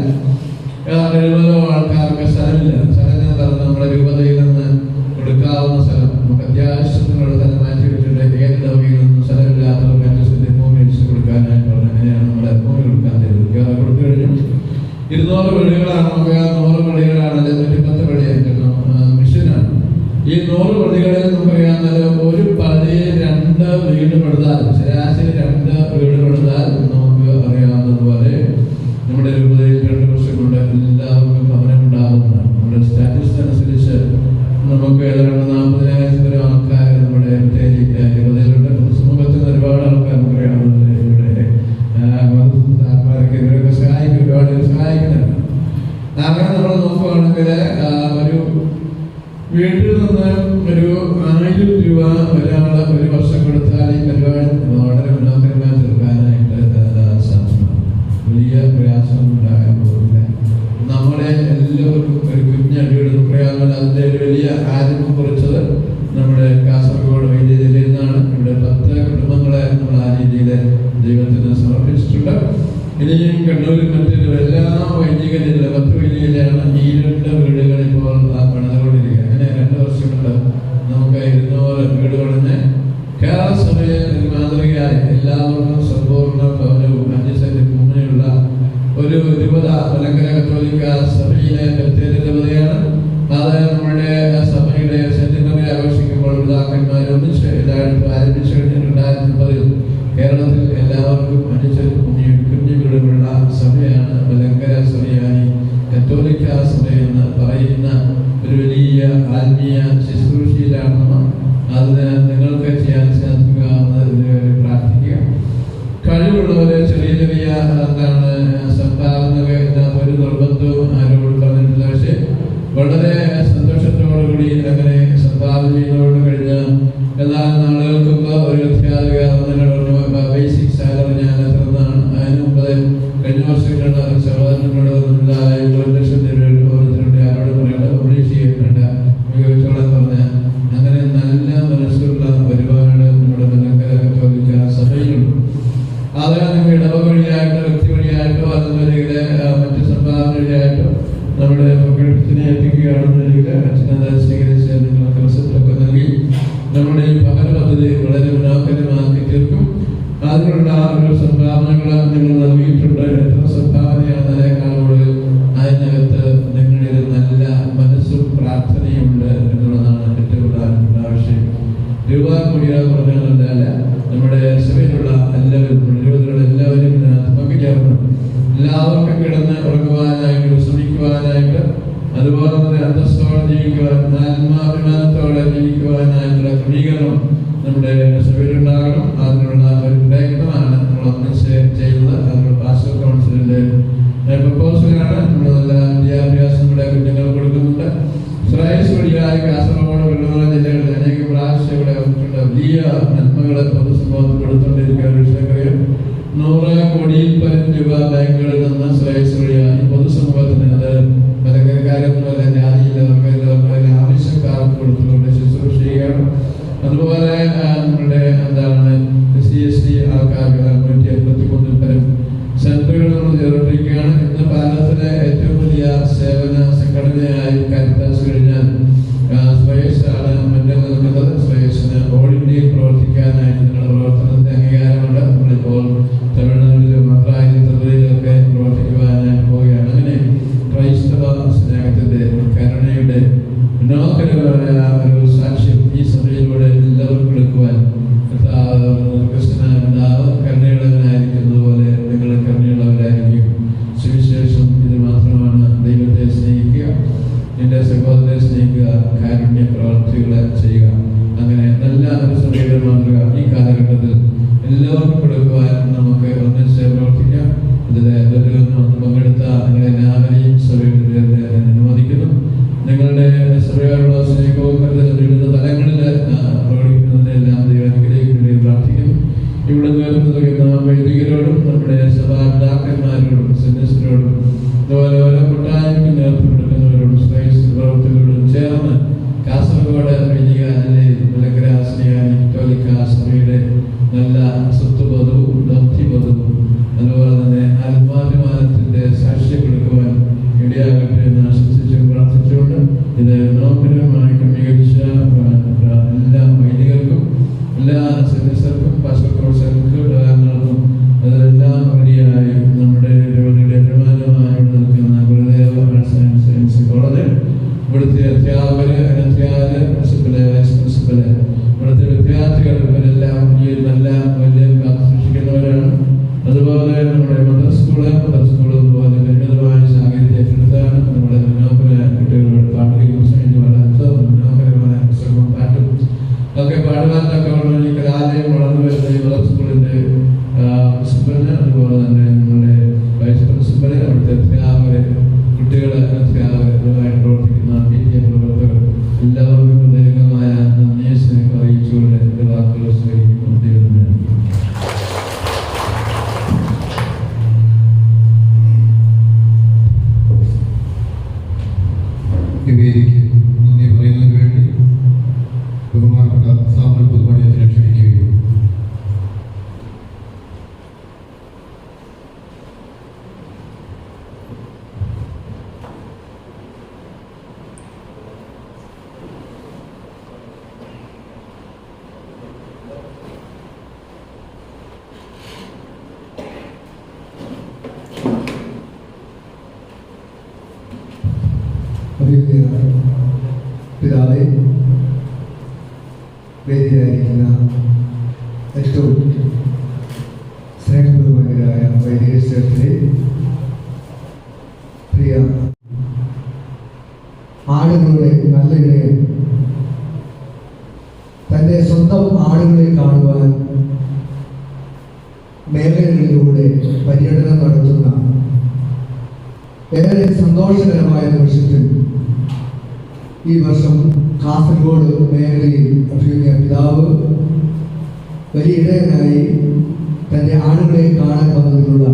ഏതാണ്ട് 70 ആൾക്കാർക്ക് സ്ഥലമില്ല. സ്ഥലം ഞാൻ പറഞ്ഞു, നമ്മുടെ രൂപതയിൽ നിന്ന് കൊടുക്കാവുന്ന സ്ഥലം നമുക്ക് അത്യാവശ്യത്തിനുള്ള സ്ഥലം മാറ്റി വെച്ചിട്ട് ഏത് ഡൗകയിൽ നിന്നും സ്ഥലമില്ലാത്തവർക്ക് അന്വേഷണത്തിൽ ഭൂമി വെച്ച് കൊടുക്കാനായിട്ട് പറഞ്ഞു. അങ്ങനെയാണ് നമ്മുടെ ഭൂമി കൊടുക്കാൻ തരുന്നത്. കൊടുത്തു കഴിഞ്ഞു. 200 വീടുകളാണ് നമുക്ക്. 100 പള്ളികളാണ്, 110 പള്ളിയായിട്ട് മിഷനാണ്. ഈ 100 പള്ളികളിൽ നമുക്കറിയാവുന്നത് ഒരു പള്ളിയിൽ 2 വീട് പെടുത്താൽ, ശരാശരി 2 വീട് പെടുത്താൽ നമുക്ക് അറിയാവുന്നതുപോലെ നമ്മുടെ രൂപതയിൽ 2 വർഷം കൊണ്ട് എല്ലാവർക്കും ഭവനം ഉണ്ടാകുന്നതാണ്. നമ്മുടെ സ്റ്റാറ്റിസ് അനുസരിച്ച് നമുക്ക് ഏതാണ്ട് 40,000 ആൾക്കാർ നമ്മുടെ രൂപതയിലുണ്ട്. സമൂഹത്തിൽ നിന്ന് ഒരുപാട് ആൾക്കാർ നമുക്കറിയാവുന്നത് ഇവിടെ ഇവരൊക്കെ സഹായിക്കും, ഒരുപാട് സഹായിക്കുന്നുണ്ട്. അങ്ങനെ നമ്മൾ നോക്കുകയാണെങ്കിൽ ഒരു വീട്ടിൽ നിന്ന് ഒരു 1000 രൂപ ഒരാള് ഒരു വർഷം കൊടുത്താൽ ഈ പരിപാടി വളരെ മനോഹരമായി തീർക്കാനായിട്ട് സാധ്യമാണ്. വലിയ പ്രയാസം ഉണ്ടാകാൻ പോകില്ല. നമ്മളെ എല്ലാവർക്കും ഒരു കുഞ്ഞടിയുടെ പ്രയാസം അതിൻ്റെ ഒരു വലിയ ആരംഭം കുറിച്ചത് നമ്മുടെ കാസർഗോഡ് വൈദ്യ ജില്ലയിൽ നിന്നാണ്. ഇവിടെ 10 കുടുംബങ്ങളെ നമ്മൾ ആ രീതിയിൽ ദൈവത്തിന് സമർപ്പിച്ചിട്ടുണ്ട്. ഇനിയും കണ്ണൂരിൽ മറ്റൊരു എല്ലാ വൈദിക ജില്ല 10 വൈദികയിലാണ് ഈ 2 വീടുകൾ ഇപ്പോൾ പണിതുകൊണ്ടിരിക്കുക. അങ്ങനെ 2 വർഷം കൊണ്ട് നമുക്ക് 200 വീട് പണിഞ്ഞ് കേരള സഭയെ മാതൃകയായി എല്ലാവർക്കും സമ്പൂർണ്ണ ഭവനവും 5 സെന്റ് ഭൂമിയുള്ള ഒരു രൂപത മലങ്കര കത്തോലിക്ക സഭയിലെ പ്രത്യേക രൂപതയാണ്. അത് നമ്മുടെ സഭയുടെ സെന്റിനറി ആഘോഷിക്കുമ്പോൾ പിതാക്കന്മാർ ഒന്നിച്ച് എല്ലായിടത്തും ആരംഭിച്ചു കഴിഞ്ഞിട്ട് 2010 കേരളത്തിൽ എല്ലാവർക്കും അനുസരിച്ച് കുഞ്ഞുങ്ങളുള്ള സഭയാണ് മലങ്കര സഭയായി കത്തോലിക്ക സഭ എന്ന് പറയുന്ന ഒരു വലിയ ആത്മീയ ശുശ്രൂഷയിലാണ് അതിന് നിങ്ങൾക്ക് ചെയ്യാൻ സാധിക്കാവുന്നതിന് വേണ്ടി പ്രാർത്ഥിക്കുക. കഴിവുള്ളവരെ ചെറിയ ചെറിയ സംഭാവനകൾ ഇതിനകത്ത് ഒരു നിർബന്ധവും ആരോട് പറഞ്ഞിട്ടില്ല. പക്ഷെ വളരെ സന്തോഷത്തോടുകൂടി അങ്ങനെ സംഭാവന ചെയ്തോട് കഴിഞ്ഞ് എന്നാൽ നാളുകൾക്കൊക്കെ ഒരു അധ്യാപിക ബേസിക് സാലറി ഞാൻ എത്രന്നാണ് അതിന് മുമ്പ് കഴിഞ്ഞ വർഷങ്ങളുടെ സഹോദരനോട് 1 ലക്ഷം രൂപ ഓരോരുത്തരുടെ ആരോട് പറയേണ്ട പബ്ലിഷ് ചെയ്യേണ്ട മികച്ചോളം പറഞ്ഞാൽ അങ്ങനെ നല്ല മനസ്സുള്ള ഒരുപാട് നമ്മുടെ മലങ്കര കത്തോലിക്ക സഭയിലുണ്ട്. അത് നിങ്ങൾ ഇടവ വഴിയായിട്ടോ വ്യക്തി വഴിയായിട്ടോ അതുപോലെ മറ്റ് സംഭാവന വഴിയായിട്ടോ നമ്മുടെ പ്രകടനത്തിനെ എത്തിക്കുകയാണെന്നുണ്ടെങ്കിൽ അച്ഛനത് സ്വീകരിച്ച് നിങ്ങൾക്ക് റിസപ്റ്റൊക്കെ നൽകി നമ്മുടെ ഈ പകൽ പദ്ധതി വളരെ മനോഹരമാക്കി തീർക്കും. അതിനുള്ള ഒരു സംഭാവനകൾ നിങ്ങൾ നൽകിയിട്ടുണ്ട്. എത്ര സംഭാവനയാണെന്നതിനേക്കാൾ കൂടുതൽ അതിനകത്ത് നിങ്ങളിൽ നല്ല മനസ്സും പ്രാർത്ഥനയുണ്ട് എന്നുള്ളതാണ് ഏറ്റവും പ്രധാനപ്പെട്ട ആവശ്യം. രൂപ കൂടിയാൽ പറഞ്ഞാൽ നമ്മുടെ സഭയിലുള്ള എല്ലാവരും എല്ലാവരും പങ്കുചേർന്ന് എല്ലാവർക്കും കിടന്ന് ഉറങ്ങുവാനായിട്ട് ശ്രമിക്കുവാനായിട്ട് അതുപോലെ തന്നെ അന്തസ്സോടെ ജീവിക്കുവാൻ ആത്മാഭിമാനത്തോടെ ജീവിക്കുവാനായിട്ടുള്ള ക്രമീകരണം നമ്മുടെ സഭയിലുണ്ടാകണം. അതിനുള്ള ഒരു പ്രയത്നമാണ് നമ്മൾ ഒന്നിച്ച് ചെയ്യുന്നത്. അതിനുള്ള പാസ്റ്റർ കൗൺസിലിന്റെ പ്രപ്പോസലാണ്. നമ്മൾ നല്ല വിദ്യാഭ്യാസം നമ്മുടെ കുഞ്ഞുങ്ങൾ കൊടുക്കുന്നുണ്ട്. ശ്രേയസ് വഴിയായി കാസർഗോഡ് വെള്ളുവറ ജില്ലകളിൽ അനേക പ്രാവശ്യം ഇവിടെ വന്നിട്ടുണ്ട്. വലിയ നന്മകളെ പൊതുസമൂഹത്തിൽ കൊടുത്തുകൊണ്ടിരിക്കുന്ന ഒരു വിഷയം 100 കോടിയിൽ പരം രൂപ ബാങ്കുകളിൽ നിന്ന് ശ്രേയസ് വഴിയായി പൊതുസമൂഹത്തിന് അത് മലങ്കരക്കാരെന്നുള്ള ജാതിയിലെ ആവശ്യക്കാർക്ക് കൊടുത്തുകൊണ്ട് ശുശ്രൂഷ ചെയ്യുകയാണ്. അതുപോലെ നമ്മുടെ SC ആൾക്കാർക്ക് 183 പരം സെന്ററുകൾ നമ്മൾ ചേർത്തിരിക്കുകയാണ്. ഇന്ന് ഭാരതത്തിലെ ഏറ്റവും വലിയ സേവന സംഘടനയായി കാരിത്താസ് കഴിഞ്ഞാൽ ശ്രേയസാണ് മുന്നിൽ നിൽക്കുന്നത്. ശ്രേയസിന് ഓൾ ഇന്ത്യയിൽ പ്രവർത്തിക്കാനായിട്ട് നിങ്ങളുടെ പ്രവർത്തനത്തിന് അംഗീകാരമുണ്ട്. നമ്മളിപ്പോൾ തമിഴ്നാട്ടിലും മദ്രാസിലും ത്രിപുരയിലൊക്കെ പ്രവർത്തിക്കുവാനായിട്ട് പോവുകയാണ്. അങ്ങനെ ക്രൈസ്തവ സ്നേഹത്തിന്റെ കരുണയുടെ മനോഹരമായ ഒരു സാക്ഷ്യം ഈ സഭയിലൂടെ എല്ലാവർക്കും എടുക്കുവാൻ കരുണയുള്ളവനായിരിക്കുന്നത് പോലെ നിങ്ങൾ കരുണയുള്ളവരായിരിക്കും. സുവിശേഷം ഇത് മാത്രമാണ്. ദൈവത്തെ സ്നേഹിക്കുക, നിന്റെ സഹോദരനെ സ്നേഹിക്കുക, കാരുണ്യ പ്രവർത്തികളെ ചെയ്യുക. അങ്ങനെ നല്ല ഒരു സഭയുടെ മാതൃക ഈ കാലഘട്ടത്തിൽ എല്ലാവർക്കും കൊടുക്കുവാൻ നമുക്ക് ഒന്നിച്ച് പ്രവർത്തിക്കാം. ഇതിൽ പങ്കെടുത്ത നിങ്ങളെല്ലാവരെയും സഭയുടെ പേരിൽ അനുമോദിക്കുന്നു. നിങ്ങളുടെ സഭയോടുള്ള സ്നേഹവും വിവിധ തലങ്ങളിൽ പ്രകടിപ്പിക്കുന്നതിനെല്ലാം ദൈവം അനുഗ്രഹിക്കുന്നതിന് പ്രാർത്ഥിക്കുന്നു. ഇവിടെ നേർന്ന വൈദികരോടും നമ്മുടെ സഭാപിതാക്കന്മാരോടും സന്യസ്തരോടും അതുപോലെ ഓരോ കൂട്ടായ്മയ്ക്ക് നേതൃത്വം കൊടുക്കുന്നവരോടും ശ്രേയസ് പ്രവർത്തകരോടും ചേർന്ന് കാസർഗോഡ് വൈദിക മലങ്കര കത്തോലിക്ക സഭയുടെ നല്ല സ്വത്വബോധവും ദൗത്യബോധവും അതുപോലെ തന്നെ ആത്മാഭിമാനത്തിന്റെ സാക്ഷ്യം കൊടുക്കുവാൻ ഇടയാകട്ടെ എന്ന് ആശംസിച്ചും പ്രാർത്ഥിച്ചുകൊണ്ട് ഇത് മനോഹരമായി ക്രമീകരിച്ച എല്ലാ വൈദികർക്കും എല്ലാ സന്യസ്തർക്കും പാസ്റ്റർക്കും അതിലെല്ലാം വഴിയായി നമ്മുടെ അഭിമാനമായി നിൽക്കുന്ന Gurudeva arts and science college, ഇവിടുത്തെ അധ്യാപകര്, പ്രിൻസിപ്പല്, വൈസ് പ്രിൻസിപ്പല്, ഇവിടുത്തെ വിദ്യാർത്ഥികൾ ഇവരെല്ലാം ഈ നല്ല വലിയ സൂക്ഷിക്കുന്നവരാണ്. അതുപോലെ നമ്മുടെ മദർ സ്കൂള് അതുപോലെ പരിമിതമായ സാങ്കേതിക ഏറ്റെടുത്താണ് നമ്മുടെ മനോഹര കുട്ടികളുടെ പാട്ടുകയും മനോഹരമായ പുസ്തകവും പാട്ടും ഒക്കെ പാടുവാനൊക്കെ ഈ കലാലയം വളർന്നു വരുന്ന ഈ മദർ സ്കൂളിന്റെ പ്രിൻസിപ്പലിന് അതുപോലെ തന്നെ നമ്മുടെ വൈസ് പ്രിൻസിപ്പല്, അവിടുത്തെ അധ്യാപകര്, കുട്ടികളെ അധ്യാപകരുമായിട്ട് പ്രവർത്തിക്കുന്ന PTA പ്രവർത്തകർ എല്ലാവർക്കും ഹൃദയംഗമായ നന്ദിയെ സ്നേഹം അറിയിച്ചുകൊണ്ട് എന്റെ വാക്കുകൾ സ്വീകരിക്കുന്നു. ദൈവത്തിന് വേദിക്ക് നന്ദി പറയുന്നതിന് വേണ്ടി ബഹുമാനപ്പെട്ട സാമ്പൽ പുതുമണിയത്തിനെ ക്ഷണിക്കുകയും അഭിനന്ദനാണ്. പിതാവെ, വേദിയിലായിരിക്കുന്ന ഏറ്റവും സ്നേഹബഹുമാനരായ വൈദിക ശ്രേഷ്ഠരെ, പ്രിയ ആടുകളുടെ നല്ല ഇടയൻ, തൻ്റെ സ്വന്തം ആടുകളെ കാണുവാൻ മേഖലകളിലൂടെ പര്യടനം നടത്തുന്ന ഏറെ സന്തോഷകരമായ നിമിഷത്തിൽ ഈ വർഷം കാസർഗോഡ് മേഖലയിൽ അഭിനയ പിതാവ് വലിയ ഇടയനായി തൻ്റെ ആടുകളെ കാണാൻ വന്നതിനുള്ള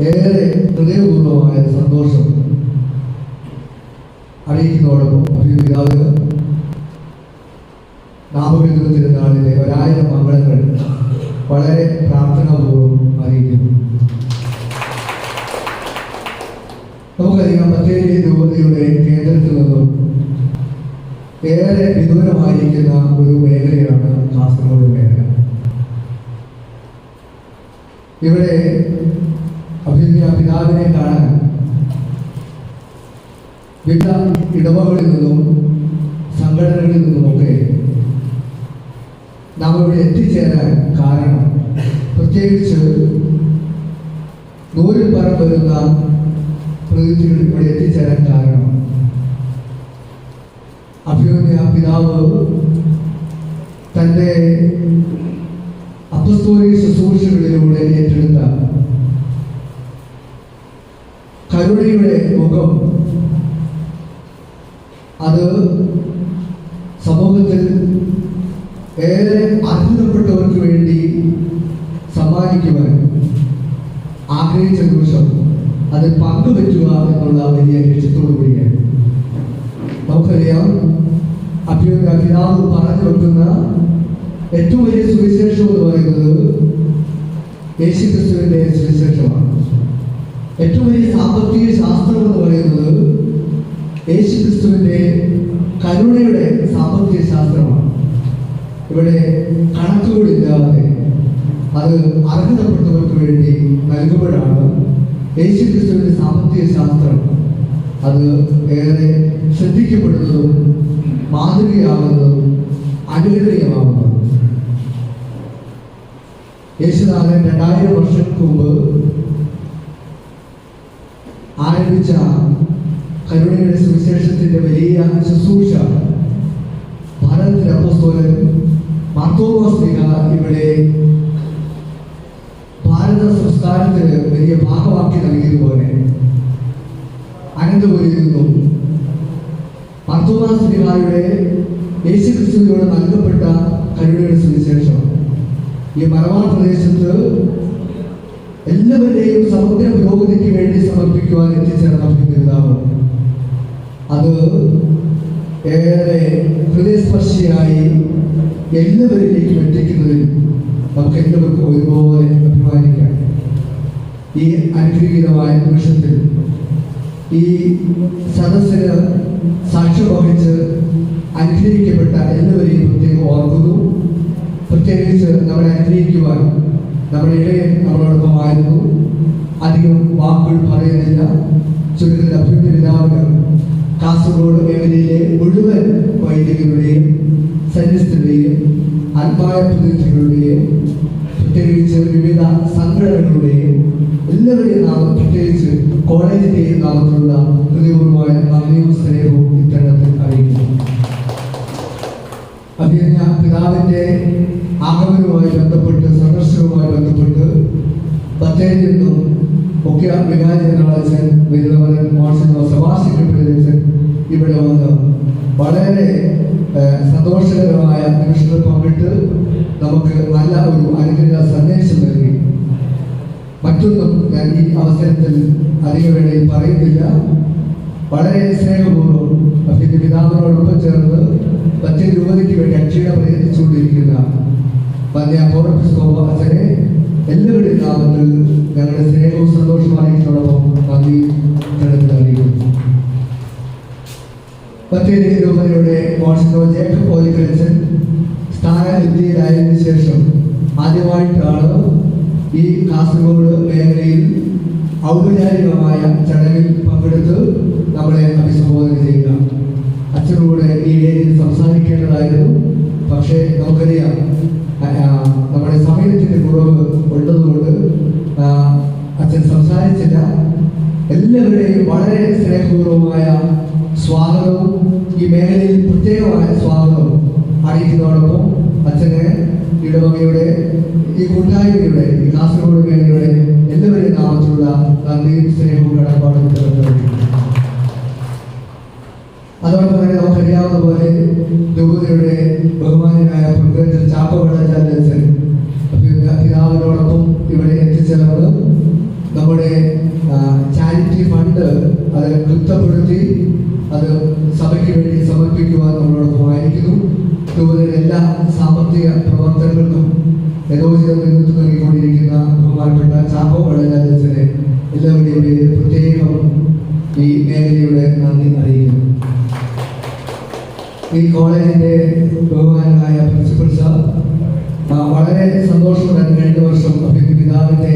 ഏറെ ഹൃദയപൂർവമായ സന്തോഷം അറിയിക്കുന്നതോടൊപ്പം അഭിനയ പിതാവ് നാമകീർത്തന തിരുനാളിലെ 1000 മംഗളങ്ങൾ വളരെ പ്രാർത്ഥനാപൂർവ്വം അറിയിക്കുന്നു. നമുക്കറിയാം, ബത്തേരി രൂപതയുടെ കേന്ദ്രത്തിൽ നിന്നും ഏറെ വിദൂരമായിരിക്കുന്ന ഒരു മേഖലയാണ് കാസർഗോഡ് മേഖല. ഇവിടെ അഭിനയ പിതാവിനെ കാണാൻ വിവിധ ഇടവകളിൽ നിന്നും സംഘടനകളിൽ നിന്നുമൊക്കെ നാം ഇവിടെ എത്തിച്ചേരാൻ കാരണം, പ്രത്യേകിച്ച് നൂറിൽ പരം വരുന്ന പ്രതിനിധികൾ ഇവിടെ എത്തിച്ചേരാൻ കാരണം, അഭിനയ പിതാവ് തൻ്റെ അപ്പസ്തോലിക ശുശ്രൂഷകളിലൂടെ ഏറ്റെടുത്ത കരുണയുടെ മുഖം അത് സമൂഹത്തിൽ ഏറെ അർഹതപ്പെട്ടവർക്ക് വേണ്ടി സമ്മാനിക്കുവാൻ ആഗ്രഹിച്ച നിമിഷം അത് പങ്കുവെക്കുക എന്നുള്ള വലിയ ലക്ഷ്യത്തോടു കൂടിയാണ്. നമുക്കറിയാം, അഭിനയ പിതാവ് പറഞ്ഞു വെക്കുന്ന ഏറ്റവും വലിയ സുവിശേഷം എന്ന് പറയുന്നത് യേശുക്രിസ്തുവിന്റെ സുവിശേഷമാണ്. ഏറ്റവും വലിയ സാമ്പത്തിക ശാസ്ത്രം എന്ന് പറയുന്നത് യേശുക്രിസ്തുവിന്റെ കരുണയുടെ സാമ്പത്തിക ശാസ്ത്രമാണ്. ഇവിടെ കണക്കുകളില്ലാതെ അത് അർഹതപ്പെട്ടവർക്ക് വേണ്ടി നൽകുമ്പോഴാണ് യേശുക്രിസ്തുവിന്റെ സാമ്പത്തിക ശാസ്ത്രം അത് ഏറെ ശ്രദ്ധിക്കപ്പെടുന്നതും മാതൃകയാവുന്നതും അനുകരണീയമാവുന്നതും. യേശുനാഥൻ 2000 വർഷങ്ങൾക്ക് മുമ്പ് ആരംഭിച്ച കരുണയുടെ സുവിശേഷത്തിന്റെ വലിയ ശുശ്രൂഷ ഭാരതത്തിലെ അപ്പോസ്തലൻ മാർത്തോമാ ശ്ലീഹ ഇവിടെ ഭാരത സംസ്കാരത്തിന് വലിയ ഭാഗമാക്കി നൽകിയതുപോലെ അനന്തപുരിയിൽ നിന്നും മാർത്തോമാ ശ്ലീഹയുടെ യേശുക്രിസ്തുവിനോട് നൽകപ്പെട്ട കരുണയുടെ സുവിശേഷം ഈ മലബാർ പ്രദേശത്ത് എല്ലാവരുടെയും സമഗ്ര പുരോഗതിക്ക് വേണ്ടി സമർപ്പിക്കുവാൻ എത്തിച്ചേർന്ന പിതാവ് അത് ഏറെ ഹൃദയസ്പർശിയായി എല്ലാവരിലേക്കും എത്തിക്കുന്നതിൽ നമുക്ക് എല്ലാവർക്കും ഒരുപോലെ അഭിമാനിക്കാം. ഈ അനുഗ്രഹീതമായ നിമിഷത്തിൽ ഈ സദസ്സിന് സാക്ഷ്യം വഹിച്ച് അനുഗ്രഹിക്കപ്പെട്ട എല്ലാവരെയും പ്രത്യേകം ഓർക്കുന്നു. പ്രത്യേകിച്ച് നമ്മളെ അനുഗ്രഹിക്കുവാൻ നമ്മുടെ ഇടയിൽ നമ്മളോടൊപ്പമായിരുന്നു. അധികം വാക്കുകൾ പറയുന്നില്ല. ചുരുക്കത്തിൽ അഭിനയ പിതാവിന് കാസർഗോഡ് മേഖലയിലെ മുഴുവൻ വൈദികരുടെയും സന്യസ്തരുടെയും ആത്മായ പ്രതിനിധികളുടെയും പ്രത്യേകിച്ച് വിവിധ സംഘടനകളുടെയും എല്ലാവരുടെയും നാമം, പ്രത്യേകിച്ച് കോളേജിന്റെയും നാമത്തിലുള്ള ഹൃദയപൂർവമായ നന്ദിയും സ്നേഹവും ഇത്തരണത്തിൽ അറിയിക്കുന്നു. അഭിനയ പിതാവിന്റെ ആഗമനവുമായി ബന്ധപ്പെട്ട്, സന്ദർശനവുമായി ബന്ധപ്പെട്ട് ബത്തേരിയിൽ നിന്നും മുഖ്യ വികാരി ജനറലച്ചൻ വിരുദ്ധവരൻ മോൺസിനോ സെബാസ്റ്റ്യൻ ഇവിടെ വന്ന് വളരെ സന്തോഷകരമായ നിമിഷങ്ങൾ പങ്കിട്ട് നമുക്ക് നല്ല ഒരു അനുഗ്രഹ സന്ദേശം നൽകി. മറ്റൊന്നും ഞാൻ ഈ അവസരത്തിൽ അധിക വേളയിൽ പറയുന്നില്ല. വളരെ സ്നേഹപൂർവ്വം അഭിനയ പിതാവിനോടൊപ്പം ചേർന്ന് ബത്തേരി രൂപതയ്ക്ക് വേണ്ടി അക്ഷീണം പ്രയത്നിച്ചുകൊണ്ടിരിക്കുന്ന പൗരപ്പിസ്കോപ്പ അച്ഛനെ എല്ലാവരുടെയും നാമത്തിൽ ഞങ്ങളുടെ സ്നേഹവും സന്തോഷവും അറിയിക്കുന്നതോടൊപ്പം നന്ദി അറിയിക്കുന്നു. ബത്തേരി രൂപതയുടെ മോൺസിനോ ജേക്കബ് പോലിക്കലച്ചൻ സ്ഥാനലബ്ധിയിലായതിനു ശേഷം ആദ്യമായിട്ടാണ് ഈ കാസർഗോഡ് മേഖലയിൽ ഔപചാരികമായ ചടങ്ങിൽ പങ്കെടുത്ത് നമ്മളെ അഭിസംബോധന ചെയ്യുക. അച്ഛനോട് ഈ വളരെ സ്നേഹപൂർവമായ സ്വാഗതവും ഈ മേഖലയിൽ പ്രത്യേകമായ സ്വാഗതവും അറിയിക്കുന്നതോടൊപ്പം അച്ഛനെ ഇടവകയുടെ ഈ കൂട്ടായ്മയുടെ ഈ കാസർഗോഡ് മേഖലയുടെ എല്ലാവരുടെയും നാമത്തിലുള്ള നന്ദിയും സ്നേഹവും കടപ്പാടും അതോടൊപ്പം തന്നെ നമുക്കറിയാവുന്ന പോലെ രൂപതയുടെ ബഹുമാനായ പ്രൊഫസർ ചാപ്പവളച്ചാലച്ചൻ പിതാവിനോടൊപ്പം ഇവിടെ എത്തിച്ചേർന്ന് നമ്മുടെ ചാരിറ്റി ഫണ്ട് അത് കൃത്യപ്പെടുത്തി അത് സഭയ്ക്ക് വേണ്ടി സമർപ്പിക്കുവാൻ നമ്മളോടൊപ്പമായിരിക്കുന്നു. രൂപതയുടെ എല്ലാ സാമ്പത്തിക പ്രവർത്തനങ്ങൾക്കും യഥോചിത നേതൃത്വം നൽകിക്കൊണ്ടിരിക്കുന്ന ബഹുമാനപ്പെട്ട ചാപ്പവളച്ചാലച്ചനെ എല്ലാവരുടെയും പേരിൽ പ്രത്യേകം ഈ മേഖലയുടെ നന്ദി അറിയിക്കുന്നു. ഈ കോളേജിന്റെ ബഹുമാനായ പ്രിൻസിപ്പൽ സാർ വളരെ സന്തോഷമുണ്ടായിരുന്നു. കഴിഞ്ഞ വർഷം പിതാവിന്റെ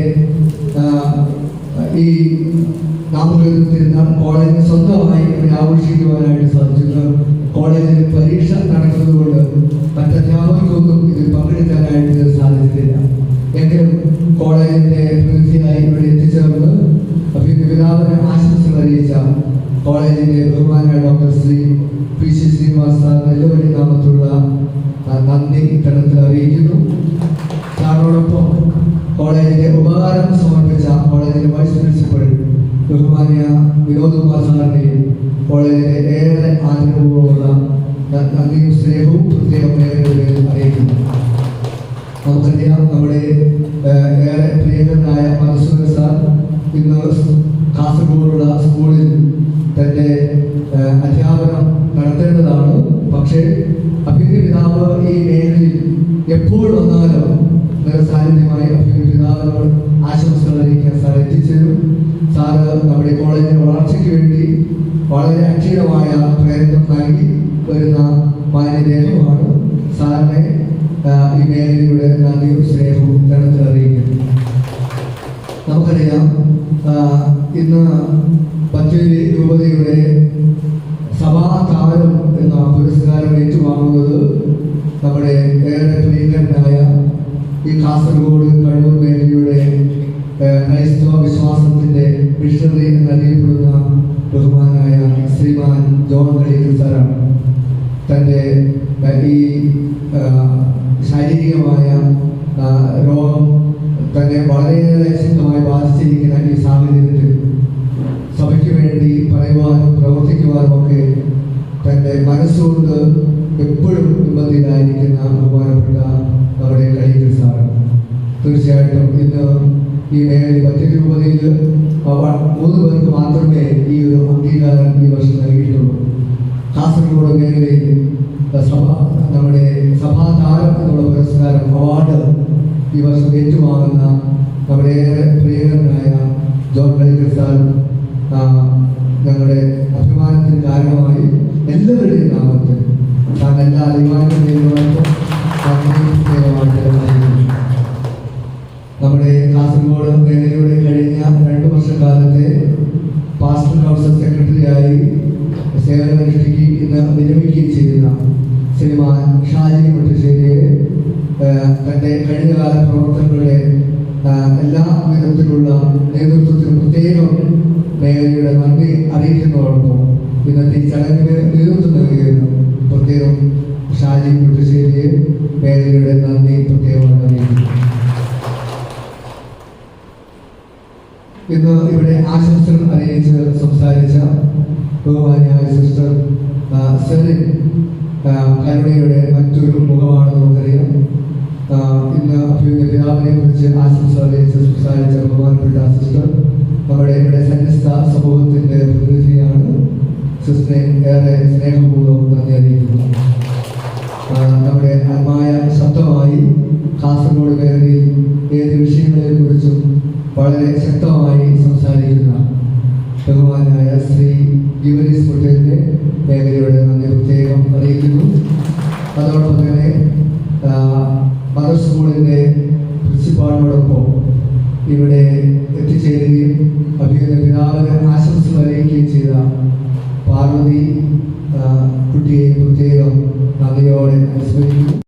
ഈ നാമകീർത്തിരുന്ന കോളേജിന് സ്വന്തമായി ഇവിടെ ആഘോഷിക്കുവാനായിട്ട് സാധിച്ചു. കോളേജിൽ പരീക്ഷ നടക്കുന്നത് കൊണ്ട് മറ്റധ്യാപകർക്കൊന്നും ഇതിൽ പങ്കെടുക്കാനായിട്ട് സാധിച്ചിട്ടില്ല. എങ്കിലും കോളേജിന്റെ പ്രതിനിധിയായി ഇവിടെ എത്തിച്ചേർന്ന് പിതാവിനെ ആശംസകൾ അറിയിച്ച കോളേജിന്റെ ബഹുമാനായ ഡോക്ടർ ശ്രീ PC ശ്രീനിവാസ് സാറിന് എല്ലാവരുടെയും നാമത്തിലുള്ള നന്ദി ഇത്തരത്തിൽ അറിയിക്കുന്നു. സാറിനോടൊപ്പം കോളേജിന്റെ ഉപകാരം സമർപ്പിച്ച കോളേജിന്റെ വൈസ് പ്രിൻസിപ്പൽ ബഹുമാനിയ വിനോദ് കുമാർ സാറിനെയും കോളേജിന്റെ ഏറെ ആദരപൂർവ്വമുള്ള നന്ദിയും സ്നേഹവും പ്രത്യേകം അറിയിക്കുന്നു. നമുക്കറിയാം നമ്മുടെ ഏറെ പ്രിയങ്കരനായ മധുസൂദൻ സാർ ഇന്ന് കാസർഗോഡുള്ള സ്കൂളിൽ തന്റെ അധ്യാപനം നടത്തേണ്ടതാണ്. പക്ഷേ അഭിനയ പിതാവ് ഈ മേഖലയിൽ എപ്പോൾ വന്നാലും സാന്നിധ്യമായി അഭിനയ പിതാവിനോട് ആശംസകൾ അറിയിക്കാൻ സാർ എത്തിച്ചേരും. സാറ് നമ്മുടെ കോളേജിന്റെ വളർച്ചയ്ക്ക് വേണ്ടി വളരെ അക്ഷീണമായ പ്രയത്നം നൽകി വരുന്ന മാന്യദേഹമാണ്. സാറിനെ ഈ മേഖലയുടെ നന്ദിയും സ്നേഹവും തരത്തിൽ അറിയിക്കുന്നു. നമുക്കറിയാം ഇന്ന് പഞ്ചേരി രൂപതയുടെ സഭാതാരം എന്ന പുരസ്കാരം ഏറ്റുവാങ്ങുന്നത് നമ്മുടെ ഏറെ പ്രിയങ്കരനായ ഈ കാസർഗോഡ് കണ്ണൂർ മേഖലയുടെ ക്രൈസ്തവ വിശ്വാസത്തിന്റെ മിഷണറി എന്നറിയപ്പെടുന്ന ബഹുമാനായ ശ്രീമാൻ ജോൺ കളിക്കൽ സാറാണ്. തൻ്റെ ഈ ശാരീരികമായ രോഗം തന്നെ വളരെയേറെ ശക്തമായി ബാധിച്ചിരിക്കുന്ന ഈ സാഹചര്യത്തിൽ സഭയ്ക്ക് വേണ്ടി പറയുവാനും പ്രവർത്തിക്കുവാനും ഒക്കെ തൻ്റെ മനസ്സുകൊണ്ട് എപ്പോഴും മുൻപന്തിയിലായിരിക്കുന്ന ബഹുമാനപ്പെട്ട നമ്മുടെ കളിക്കൽ സാറാണ്. തീർച്ചയായിട്ടും ഇന്ന് ഈ മേഖലയിൽ മറ്റൊരു രൂപതയിൽ 3 പേർക്ക് മാത്രമേ ഈ ഒരു അംഗീകാരം ഈ വർഷം നൽകിയിട്ടുള്ളൂ. കാസർഗോഡ് മേഖലയിൽ നമ്മുടെ സഭാതാരം എന്നുള്ള പുരസ്കാരം അവാർഡ് ഈ വർഷം ഏറ്റുവാങ്ങുന്ന നമ്മുടെ ഏറെ പ്രിയങ്കരനായ ജോൺ കളിക്കൽ സാർ ഞങ്ങളുടെ അഭിമാനത്തിന് കാരണമായി എല്ലാവരുടെയും നാമത്തിൽ താൻ എല്ലാ അഭിമാനങ്ങളുടെയും നമ്മുടെ കാസർഗോഡ് മേഖലയുടെ കഴിഞ്ഞ 2 വർഷക്കാലത്തെ പാസ്റ്റർ കൗൺസിൽ സെക്രട്ടറിയായി സേവനമനുഷ്ഠിക്കുകയും ഇന്ന് വിരമിക്കുകയും ചെയ്യുന്ന ശ്രീമാൻ ഷാജി മുട്ടശ്ശേരിയെ തൻ്റെ കഴിഞ്ഞകാല പ്രവർത്തനങ്ങളുടെ എല്ലാ വിധത്തിലുള്ള നേതൃത്വത്തിനും പ്രത്യേകം മേഖലയുടെ നന്ദി അറിയിക്കുന്നതോടൊപ്പം ഇന്നത്തെ ഈ ചടങ്ങിന് നേതൃത്വം നൽകിയിരുന്നു പ്രത്യേകം ഷാജി മുട്ടശ്ശേരിയെ മേഖലയുടെ നന്ദി പ്രത്യേകമായി അറിയിക്കുന്നു. ഇന്ന് ഇവിടെ ആശംസകൾ അറിയിച്ച് സംസാരിച്ച ബഹുമാനിയായ സിസ്റ്റർ സെറിൻ കരുണയുടെ മറ്റൊരു മുഖമാണ് നമുക്കറിയാം. ഇന്ന് പിതാവിനെ കുറിച്ച് ആശംസ അറിയിച്ച് സംസാരിച്ച ബഹുമാനപ്പെട്ട സിസ്റ്റർ നമ്മുടെ ഇവിടെ സന്യസ്ത സമൂഹത്തിന്റെ പ്രതിനിധിയാണ്. സിസ്റ്ററെ ഏറെ സ്നേഹപൂർവ്വം നന്ദി അറിയിക്കുന്നു. നമ്മുടെ ആത്മായ ശബ്ദമായി കാസർഗോഡ് മേഖലയിൽ ഏത് വിഷയങ്ങളെ കുറിച്ചും വളരെ ശക്തമായി സംസാരിക്കുന്ന ബഹുമാനായ ശ്രീ ഗിവരീസ് മുട്ടേലിന്റെ മേഖലയുടെ നന്ദി പ്രത്യേകം അറിയിക്കുന്നു. അതോടൊപ്പം തന്നെ മദർ സ്കൂളിന്റെ പ്രിൻസിപ്പാളിനോടൊപ്പം ഇവിടെ എത്തിച്ചേരുകയും അഭിനന്ദ പിതാവിന് ആശംസകൾ അറിയിക്കുകയും ചെയ്ത പാർവതി കുട്ടിയെ പ്രത്യേകം നന്ദിയോടെ അനുസ്മരിക്കുന്നു.